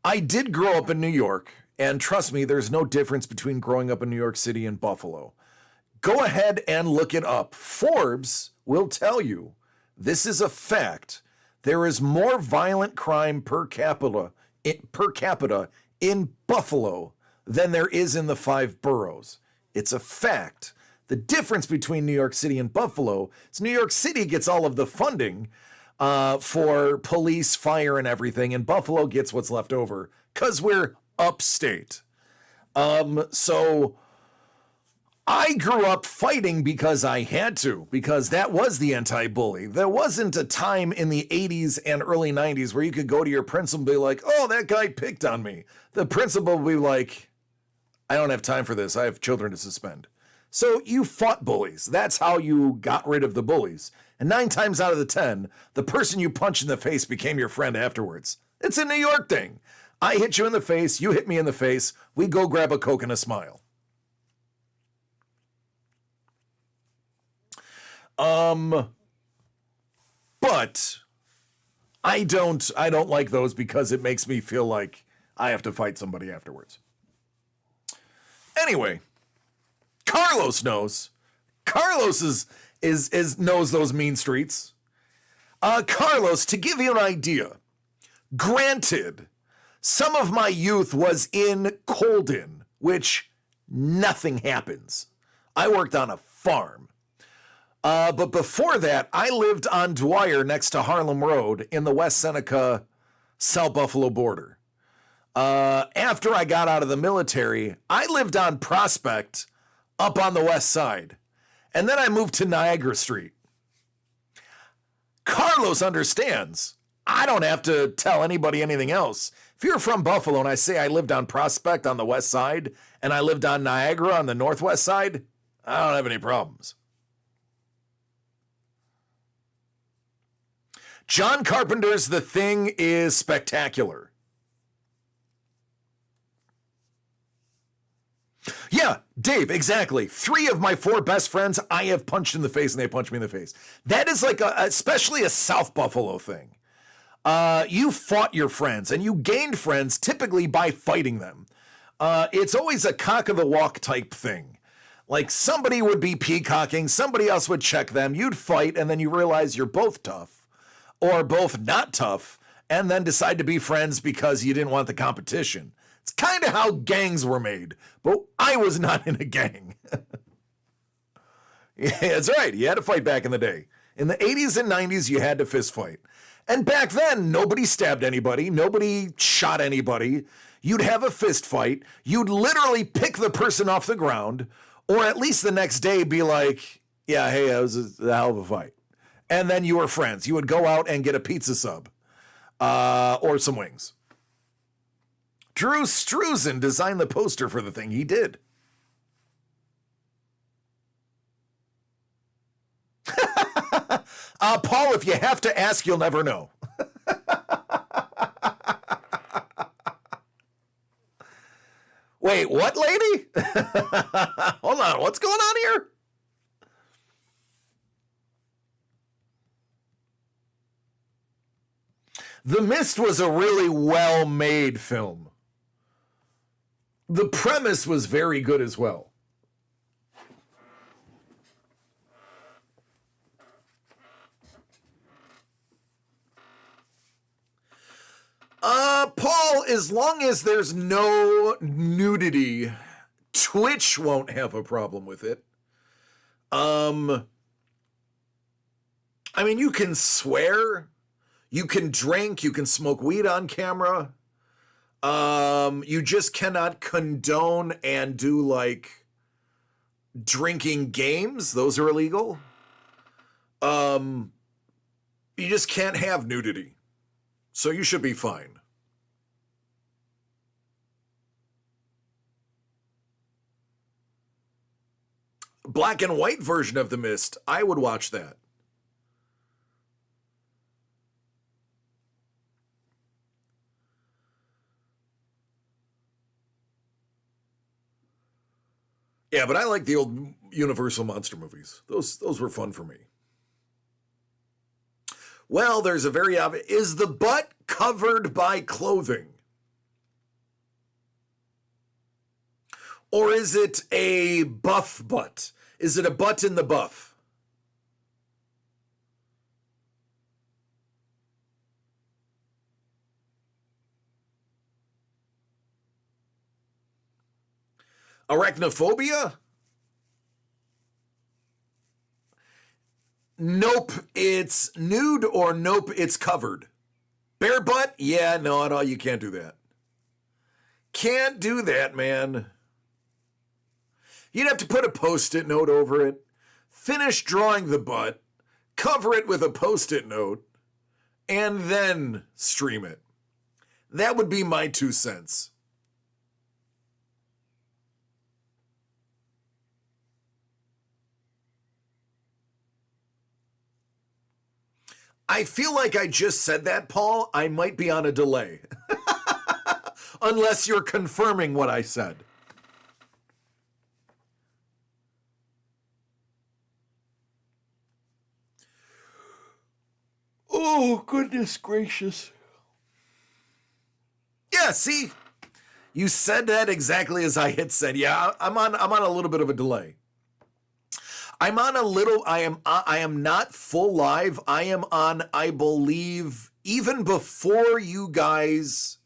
I did grow up in New York, and trust me, there's no difference between growing up in New York City and Buffalo. Go ahead and look it up. Forbes will tell you this is a fact. There is more violent crime per capita in Buffalo than there is in the 5 boroughs. It's a fact. The difference between New York City and Buffalo is New York City gets all of the funding for police, fire, and everything, and Buffalo gets what's left over because we're upstate. So I grew up fighting because I had to, because that was the anti-bully. There wasn't a time in the 80s and early 90s where you could go to your principal and be like, oh, that guy picked on me. The principal would be like, I don't have time for this. I have children to suspend. So you fought bullies. That's how you got rid of the bullies. And 9 times out of the 10, the person you punched in the face became your friend afterwards. It's a New York thing. I hit you in the face, you hit me in the face, we go grab a Coke and a smile. But I don't like those because it makes me feel like I have to fight somebody afterwards. Anyway, Carlos knows. Carlos is knows those mean streets. Carlos, to give you an idea, granted, some of my youth was in Colden, which nothing happens. I worked on a farm. But before that, I lived on Dwyer next to Harlem Road in the West Seneca, South Buffalo border. After I got out of the military, I lived on Prospect up on the west side. And then I moved to Niagara Street. Carlos understands. I don't have to tell anybody anything else. If you're from Buffalo and I say I lived on Prospect on the west side and I lived on Niagara on the northwest side, I don't have any problems. John Carpenter's The Thing is spectacular. Yeah, Dave, exactly. 3 of my 4 best friends I have punched in the face and they punched me in the face. That is like especially a South Buffalo thing. You fought your friends and you gained friends typically by fighting them. It's always a cock of the walk type thing. Like somebody would be peacocking, somebody else would check them, you'd fight, and then you realize you're both tough or both not tough, and then decide to be friends because you didn't want the competition. It's kind of how gangs were made, but I was not in a gang. Yeah, that's right. You had to fight back in the day. In the 80s and 90s, you had to fist fight. And back then, nobody stabbed anybody. Nobody shot anybody. You'd have a fist fight. You'd literally pick the person off the ground, or at least the next day be like, yeah, hey, that was a hell of a fight. And then you were friends. You would go out and get a pizza sub or some wings. Drew Struzan designed the poster for The Thing. He did. Paul, if you have to ask, you'll never know. Wait, what, lady? Hold on, what's going on here? The Mist was a really well-made film. The premise was very good as well. Paul, as long as there's no nudity, Twitch won't have a problem with it. I mean, you can swear, you can drink, you can smoke weed on camera. You just cannot condone and do like drinking games. Those are illegal. You just can't have nudity. So you should be fine. Black and white version of The Mist, I would watch that. Yeah, but I like the old Universal monster movies. Those were fun for me. Well, there's a very obvious... Is the butt covered by clothing? Or is it a buff butt? Is it a butt in the buff? Arachnophobia? Nope, it's nude, or nope, it's covered. Bare butt? Yeah, no, you can't do that. Can't do that, man. You'd have to put a Post-it note over it, finish drawing the butt, cover it with a Post-it note, and then stream it. That would be my 2 cents. I feel like I just said that, Paul. I might be on a delay. Unless you're confirming what I said. Oh, goodness gracious. Yeah, see? You said that exactly as I had said. Yeah, I'm on a little bit of a delay. I am not full live. I am on, I believe, even before you guys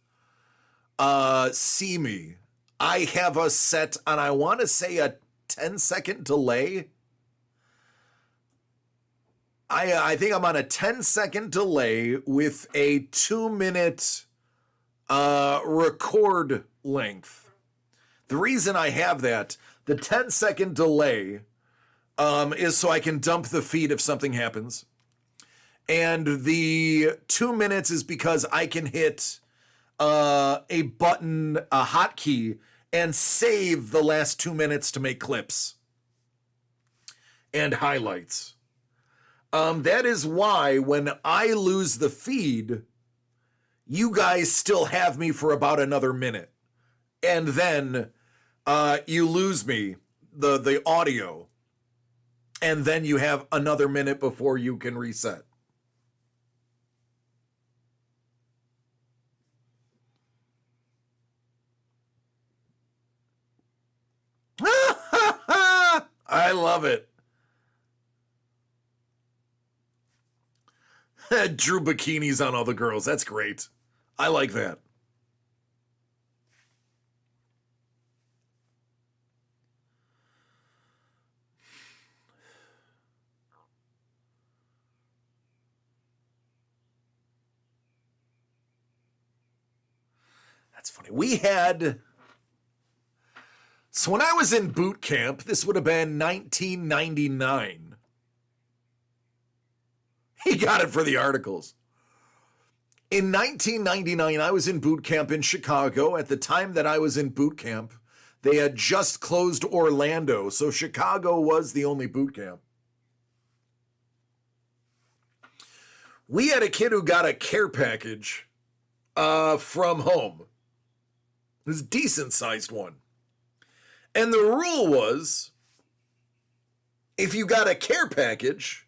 see me, I have a set, and I want to say a 10-second delay. I think I'm on a 10-second delay with a 2-minute record length. The reason I have that, the 10-second delay, is so I can dump the feed if something happens. And the 2 minutes is because I can hit a button, a hotkey, and save the last 2 minutes to make clips and highlights. That is why when I lose the feed, you guys still have me for about another minute. And then you lose me, the audio. And then you have another minute before you can reset. I love it. Drew bikinis on all the girls. That's great. I like that. That's funny. So when I was in boot camp, this would have been 1999. He got it for the articles. In 1999, I was in boot camp in Chicago. At the time that I was in boot camp, they had just closed Orlando, so Chicago was the only boot camp. We had a kid who got a care package from home. It was a decent-sized one. And the rule was, if you got a care package,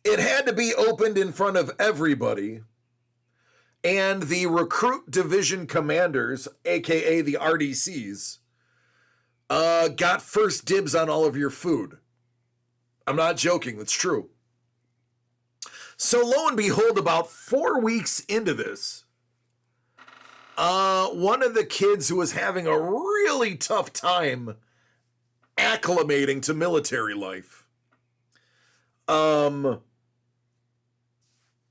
it had to be opened in front of everybody, and the recruit division commanders, aka the RDCs, got first dibs on all of your food. I'm not joking, that's true. So lo and behold, about 4 weeks into this, one of the kids who was having a really tough time acclimating to military life,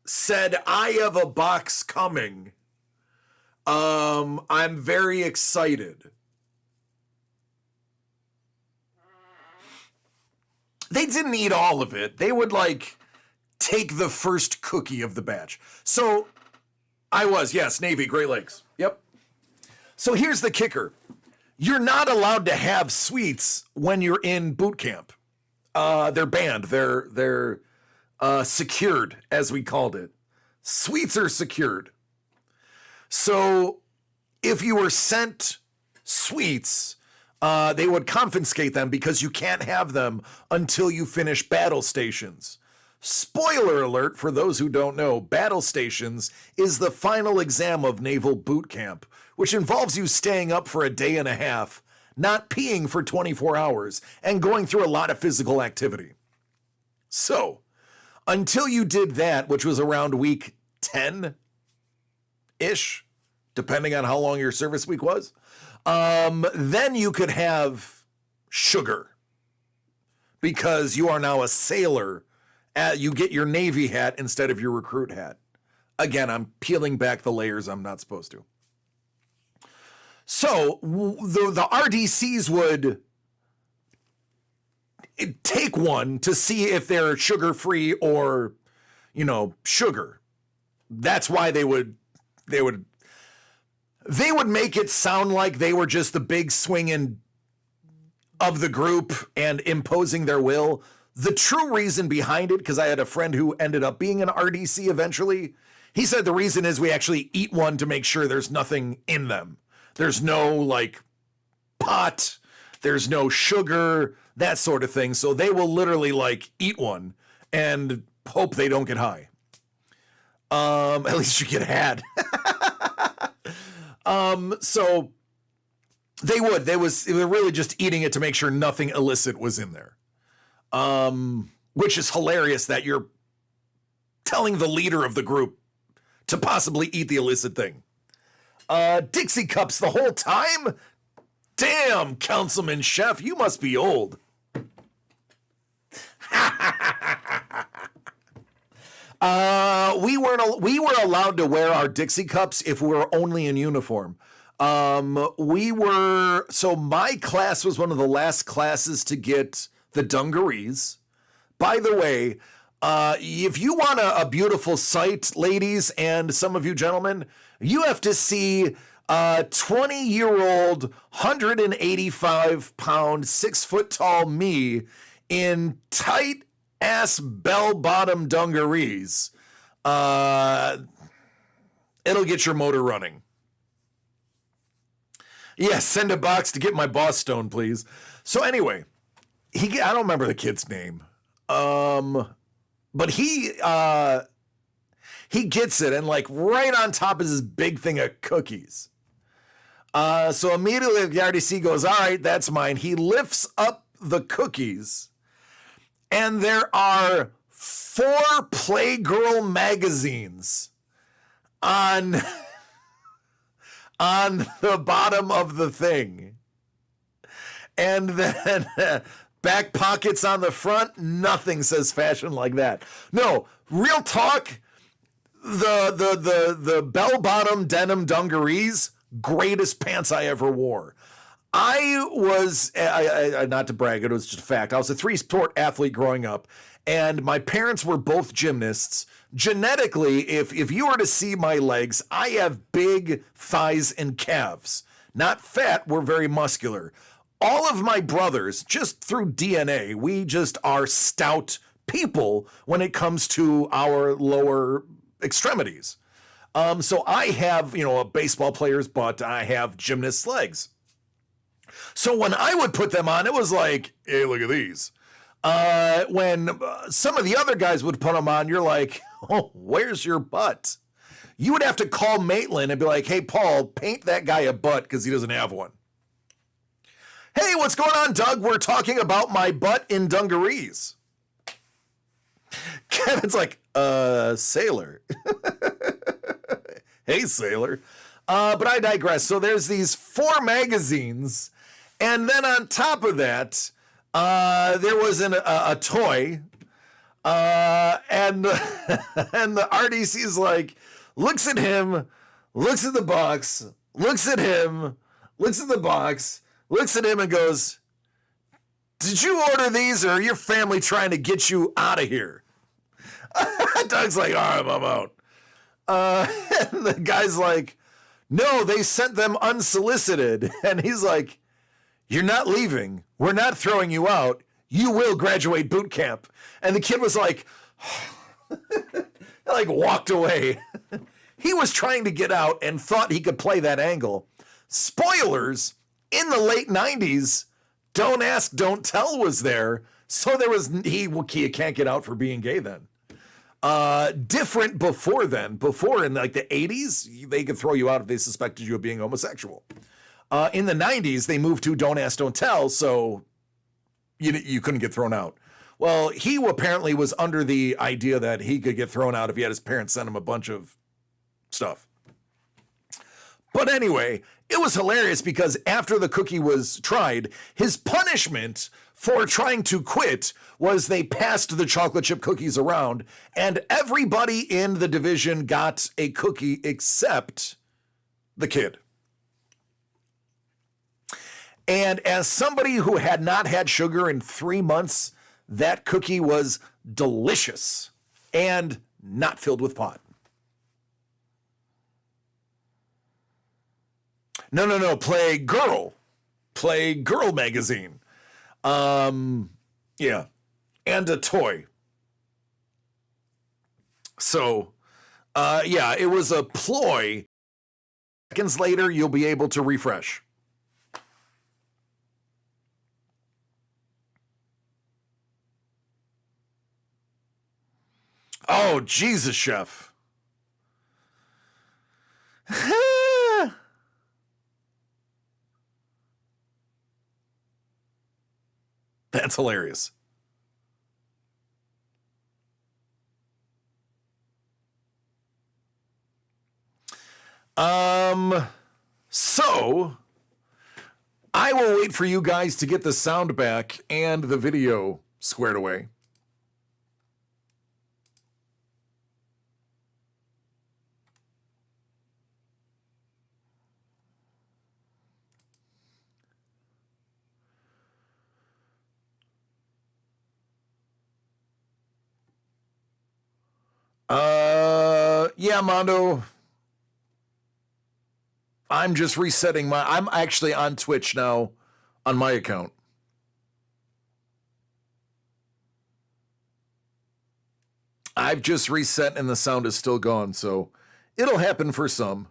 said, I have a box coming. I'm very excited. They didn't eat all of it. They would take the first cookie of the batch. So I was, yes, Navy, Great Lakes. Yep. So here's the kicker. You're not allowed to have sweets when you're in boot camp. They're banned. They're secured, as we called it. Sweets are secured. So if you were sent sweets, they would confiscate them because you can't have them until you finish battle stations. Spoiler alert for those who don't know, battle stations is the final exam of naval boot camp, which involves you staying up for a day and a half, not peeing for 24 hours, and going through a lot of physical activity. So, until you did that, which was around week 10-ish, depending on how long your service week was, then you could have sugar because you are now a sailor. You get your Navy hat instead of your recruit hat. Again, I'm peeling back the layers I'm not supposed to. So the RDCs would take one to see if they're sugar-free or, sugar. That's why they would make it sound like they were just the big swinging of the group and imposing their will. The true reason behind it, because I had a friend who ended up being an RDC eventually, he said the reason is we actually eat one to make sure there's nothing in them. There's no, pot, there's no sugar, that sort of thing. So they will literally, eat one and hope they don't get high. At least you get had. So they were really just eating it to make sure nothing illicit was in there. Which is hilarious that you're telling the leader of the group to possibly eat the illicit thing. Dixie cups the whole time? Damn, Councilman Chef, you must be old. We were allowed to wear our Dixie cups if we were only in uniform. So my class was one of the last classes to get the dungarees. By the way, if you want a beautiful sight, ladies, and some of you gentlemen, you have to see 20-year-old, 185-pound, 6-foot-tall me in tight-ass bell-bottom dungarees. It'll get your motor running. Yes, send a box to get my boss stone, please. So anyway, I don't remember the kid's name. But he gets it, and right on top is this big thing of cookies. So immediately the RDC goes, all right, that's mine. He lifts up the cookies, and there are 4 Playgirl magazines on the bottom of the thing. And then back pockets on the front, nothing says fashion like that. No, real talk, the bell-bottom denim dungarees, greatest pants I ever wore. I was, not to brag, it was just a fact, I was a 3-sport athlete growing up, and my parents were both gymnasts. Genetically, if you were to see my legs, I have big thighs and calves. Not fat, we're very muscular. All of my brothers, just through DNA, we just are stout people when it comes to our lower extremities. So I have, a baseball player's butt. I have gymnast's legs. So when I would put them on, it was like, hey, look at these. When some of the other guys would put them on, you're like, oh, where's your butt? You would have to call Maitland and be like, hey, Paul, paint that guy a butt because he doesn't have one. Hey, what's going on, Doug? We're talking about my butt in dungarees. Kevin's like, sailor. Hey, sailor. But I digress. So there's these 4 magazines. And then on top of that, there was a toy. And the RDC's like, looks at him, looks at the box, looks at him, looks at the box, looks at him and goes, did you order these or are your family trying to get you out of here? Doug's like, all right, I'm out. And the guy's like, no, they sent them unsolicited. And he's like, you're not leaving. We're not throwing you out. You will graduate boot camp. And the kid was like, walked away. He was trying to get out and thought he could play that angle. Spoilers, In the late 90s, Don't Ask, Don't Tell was there. So there was, he can't get out for being gay then. Different before then. Before, in like the 80s, they could throw you out if they suspected you of being homosexual. In the 90s, they moved to Don't Ask, Don't Tell, so you couldn't get thrown out. Well, he apparently was under the idea that he could get thrown out if he had his parents send him a bunch of stuff. But anyway, it was hilarious because after the cookie was tried, his punishment for trying to quit was they passed the chocolate chip cookies around, and everybody in the division got a cookie except the kid. And as somebody who had not had sugar in 3 months, that cookie was delicious and not filled with pot. No, play Girl magazine. Yeah, and a toy. So, yeah, it was a ploy. Seconds later, you'll be able to refresh. Oh, Jesus, Chef. That's hilarious. So I will wait for you guys to get the sound back and the video squared away. Yeah, Mondo. I'm just resetting I'm actually on Twitch now on my account. I've just reset and the sound is still gone, so it'll happen for some.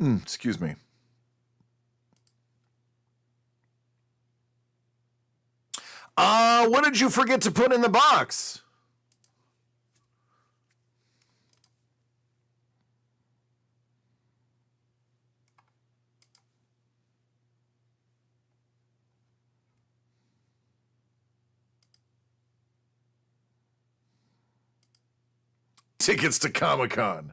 Excuse me. What did you forget to put in the box? Tickets to Comic-Con.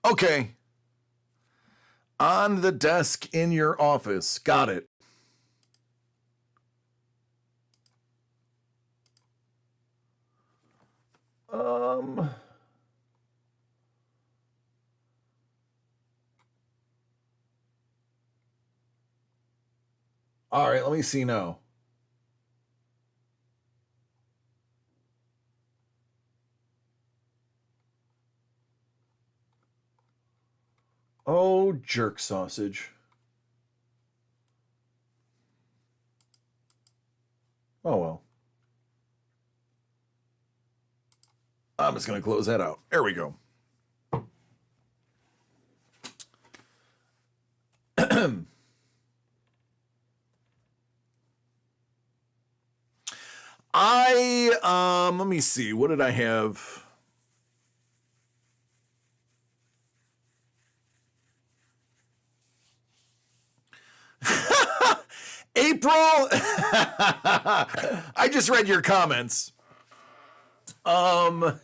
Okay. On the desk in your office. Got it. All right, let me see now. Oh, jerk sausage. Oh, well. I'm just going to close that out. There we go. Let me see. What did I have? April, I just read your comments. I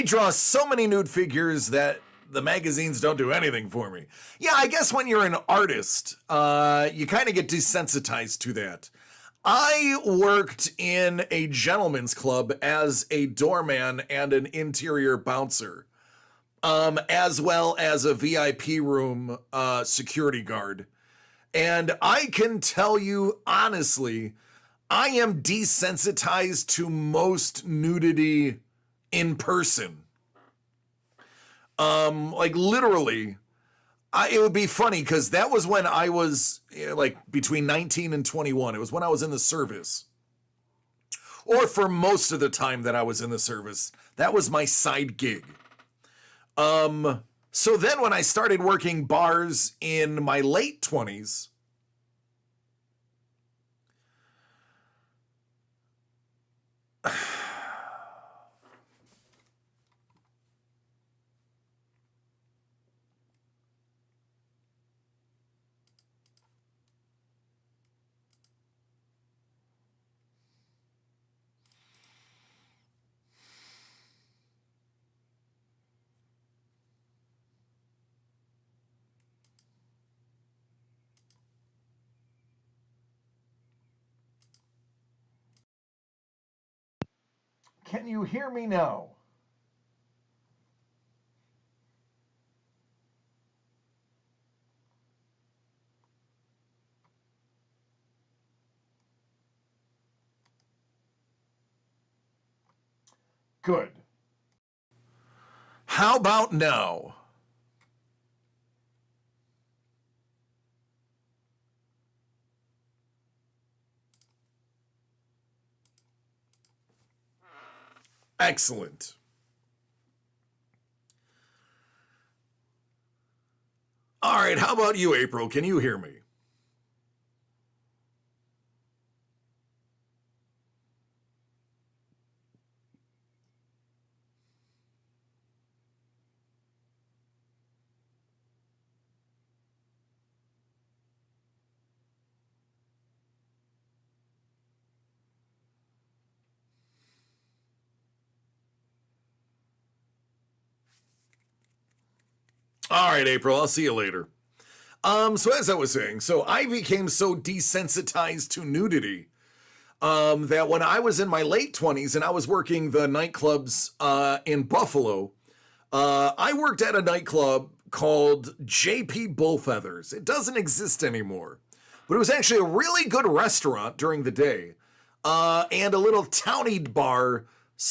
draw so many nude figures that the magazines don't do anything for me. Yeah, I guess when you're an artist, you kind of get desensitized to that. I worked in a gentleman's club as a doorman and an interior bouncer. as well as a VIP room security guard. And I can tell you honestly, I am desensitized to most nudity in person. Like literally, it would be funny because that was when I was like between 19 and 21. It was when I was in the service. Or for most of the time that I was in the service. That was my side gig. So then when I started working bars in my late 20s, can you hear me now? Good. How about now? Excellent. All right, how about you, April? Can you hear me? All right, April, I'll see you later. So as I was saying, so I became so desensitized to nudity that when I was in my late 20s and I was working the nightclubs in Buffalo, I worked at a nightclub called JP Bullfeathers. It doesn't exist anymore, but it was actually a really good restaurant during the day and a little towny bar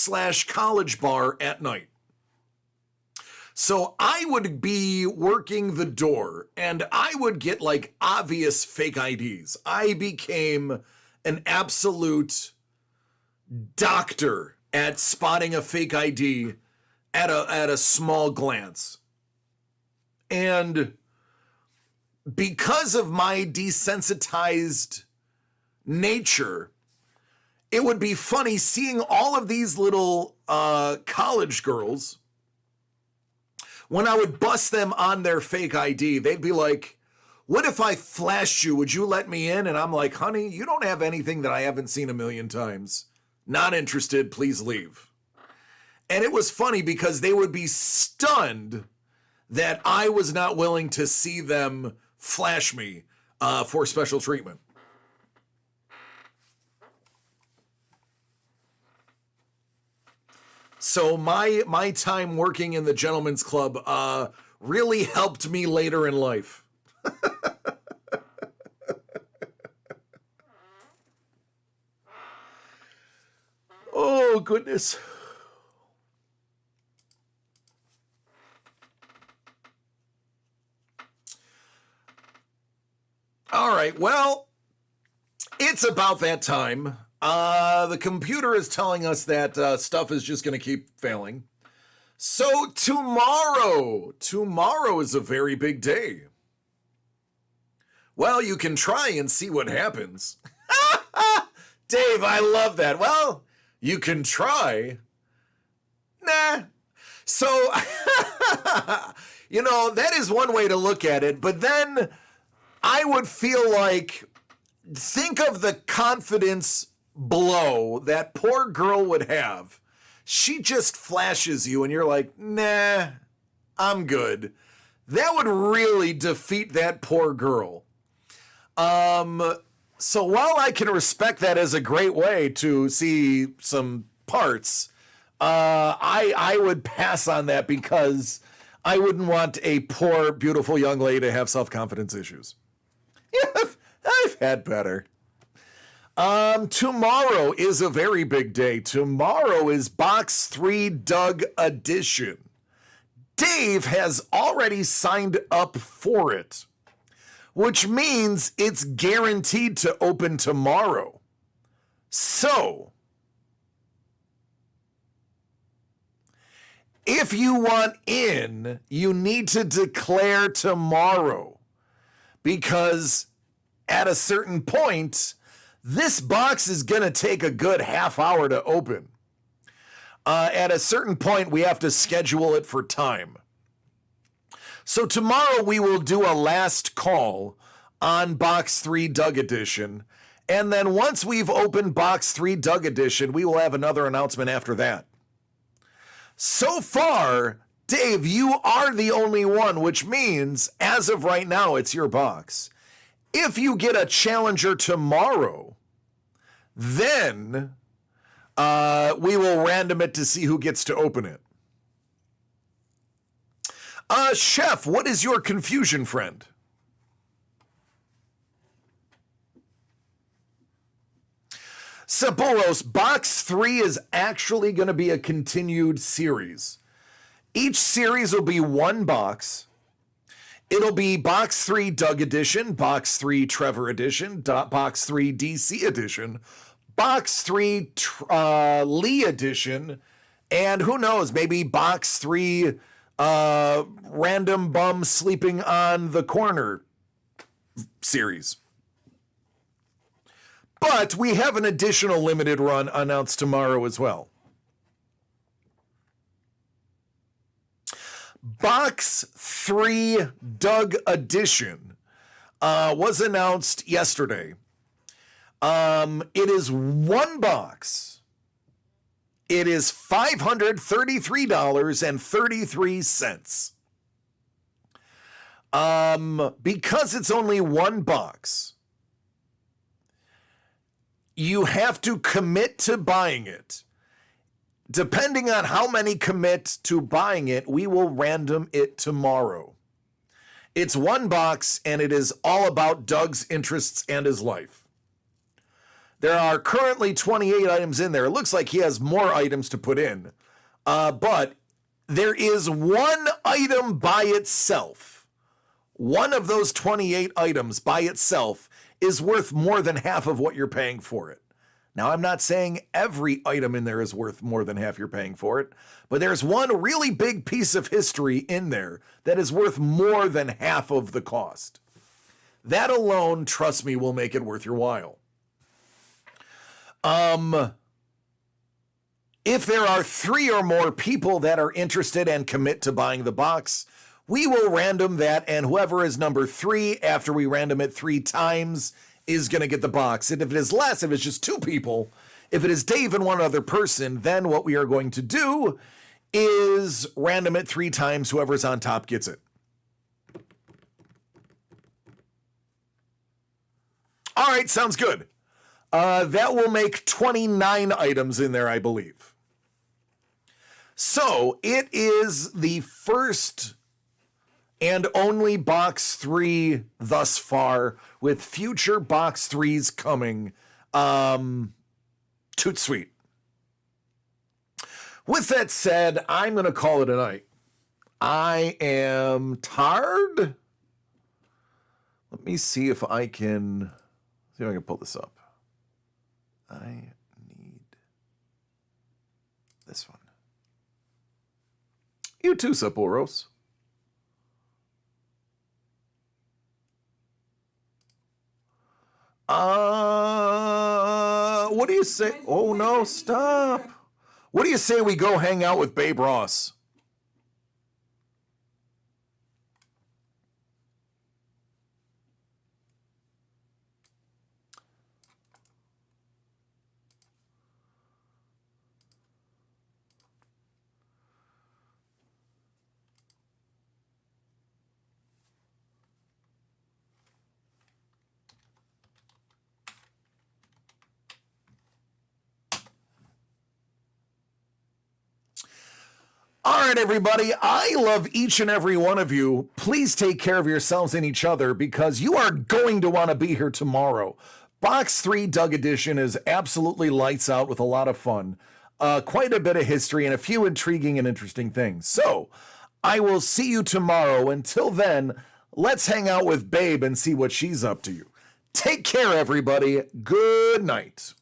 / college bar at night. So I would be working the door and I would get like obvious fake IDs. I became an absolute doctor at spotting a fake ID at a small glance. And because of my desensitized nature, it would be funny seeing all of these little college girls. When I would bust them on their fake ID, they'd be like, what if I flashed you? Would you let me in? And I'm like, honey, you don't have anything that I haven't seen a million times. Not interested, please leave. And it was funny because they would be stunned that I was not willing to see them flash me for special treatment. So my time working in the gentleman's club really helped me later in life. Oh, goodness. All right, well, it's about that time. The computer is telling us that stuff is just going to keep failing. So tomorrow is a very big day. Well, you can try and see what happens. Dave, I love that. Well, you can try. Nah. So, that is one way to look at it. But then I would feel like, think of the confidence blow that poor girl would have. She just flashes you and you're like, nah, I'm good. That would really defeat that poor girl. So while I can respect that as a great way to see some parts, I would pass on that because I wouldn't want a poor, beautiful young lady to have self-confidence issues. Yeah, I've had better. Tomorrow is a very big day. Tomorrow is Box 3 Doug Edition. Dave has already signed up for it, which means it's guaranteed to open tomorrow. So, if you want in, you need to declare tomorrow, because at a certain point, this box is going to take a good half hour to open. At a certain point, we have to schedule it for time. So tomorrow we will do a last call on Box 3 Doug Edition. And then once we've opened Box 3 Doug Edition, we will have another announcement after that. So far, Dave, you are the only one, which means as of right now, it's your box. If you get a challenger tomorrow, then we will random it to see who gets to open it. Chef, what is your confusion, friend? Saboros, Box 3 is actually going to be a continued series. Each series will be one box. It'll be Box 3 Doug Edition, Box 3 Trevor Edition, Box 3 DC Edition, Box 3 Lee Edition, and who knows, maybe Box 3 Random Bum Sleeping on the Corner series. But we have an additional limited run announced tomorrow as well. Box 3 Doug Edition was announced yesterday. It is one box. It is $533.33. Because it's only one box, you have to commit to buying it. Depending on how many commit to buying it, we will random it tomorrow. It's one box, and it is all about Doug's interests and his life. There are currently 28 items in there. It looks like he has more items to put in. But there is one item by itself. One of those 28 items by itself is worth more than half of what you're paying for it. Now, I'm not saying every item in there is worth more than half you're paying for it, but there's one really big piece of history in there that is worth more than half of the cost. That alone, trust me, will make it worth your while. If there are 3 or more people that are interested and commit to buying the box, we will random that, and whoever is number 3 after we random it 3 times is going to get the box. And if it is less, if it's just 2 people, if it is Dave and one other person, then what we are going to do is random it 3 times. Whoever's on top gets it. All right, sounds good. That will make 29 items in there, I believe. So it is the first and only Box 3 thus far, with future Box 3s coming. Toot sweet. With that said, I'm going to call it a night. I am tired. Let me see if I can pull this up. I need this one. You too, Saporos. What do you say? Oh no, stop. What do you say we go hang out with Babe Ross? All right, everybody. I love each and every one of you. Please take care of yourselves and each other because you are going to want to be here tomorrow. Box 3 Doug Edition is absolutely lights out with a lot of fun, quite a bit of history, and a few intriguing and interesting things. So I will see you tomorrow. Until then, let's hang out with Babe and see what she's up to. Take care, everybody. Good night.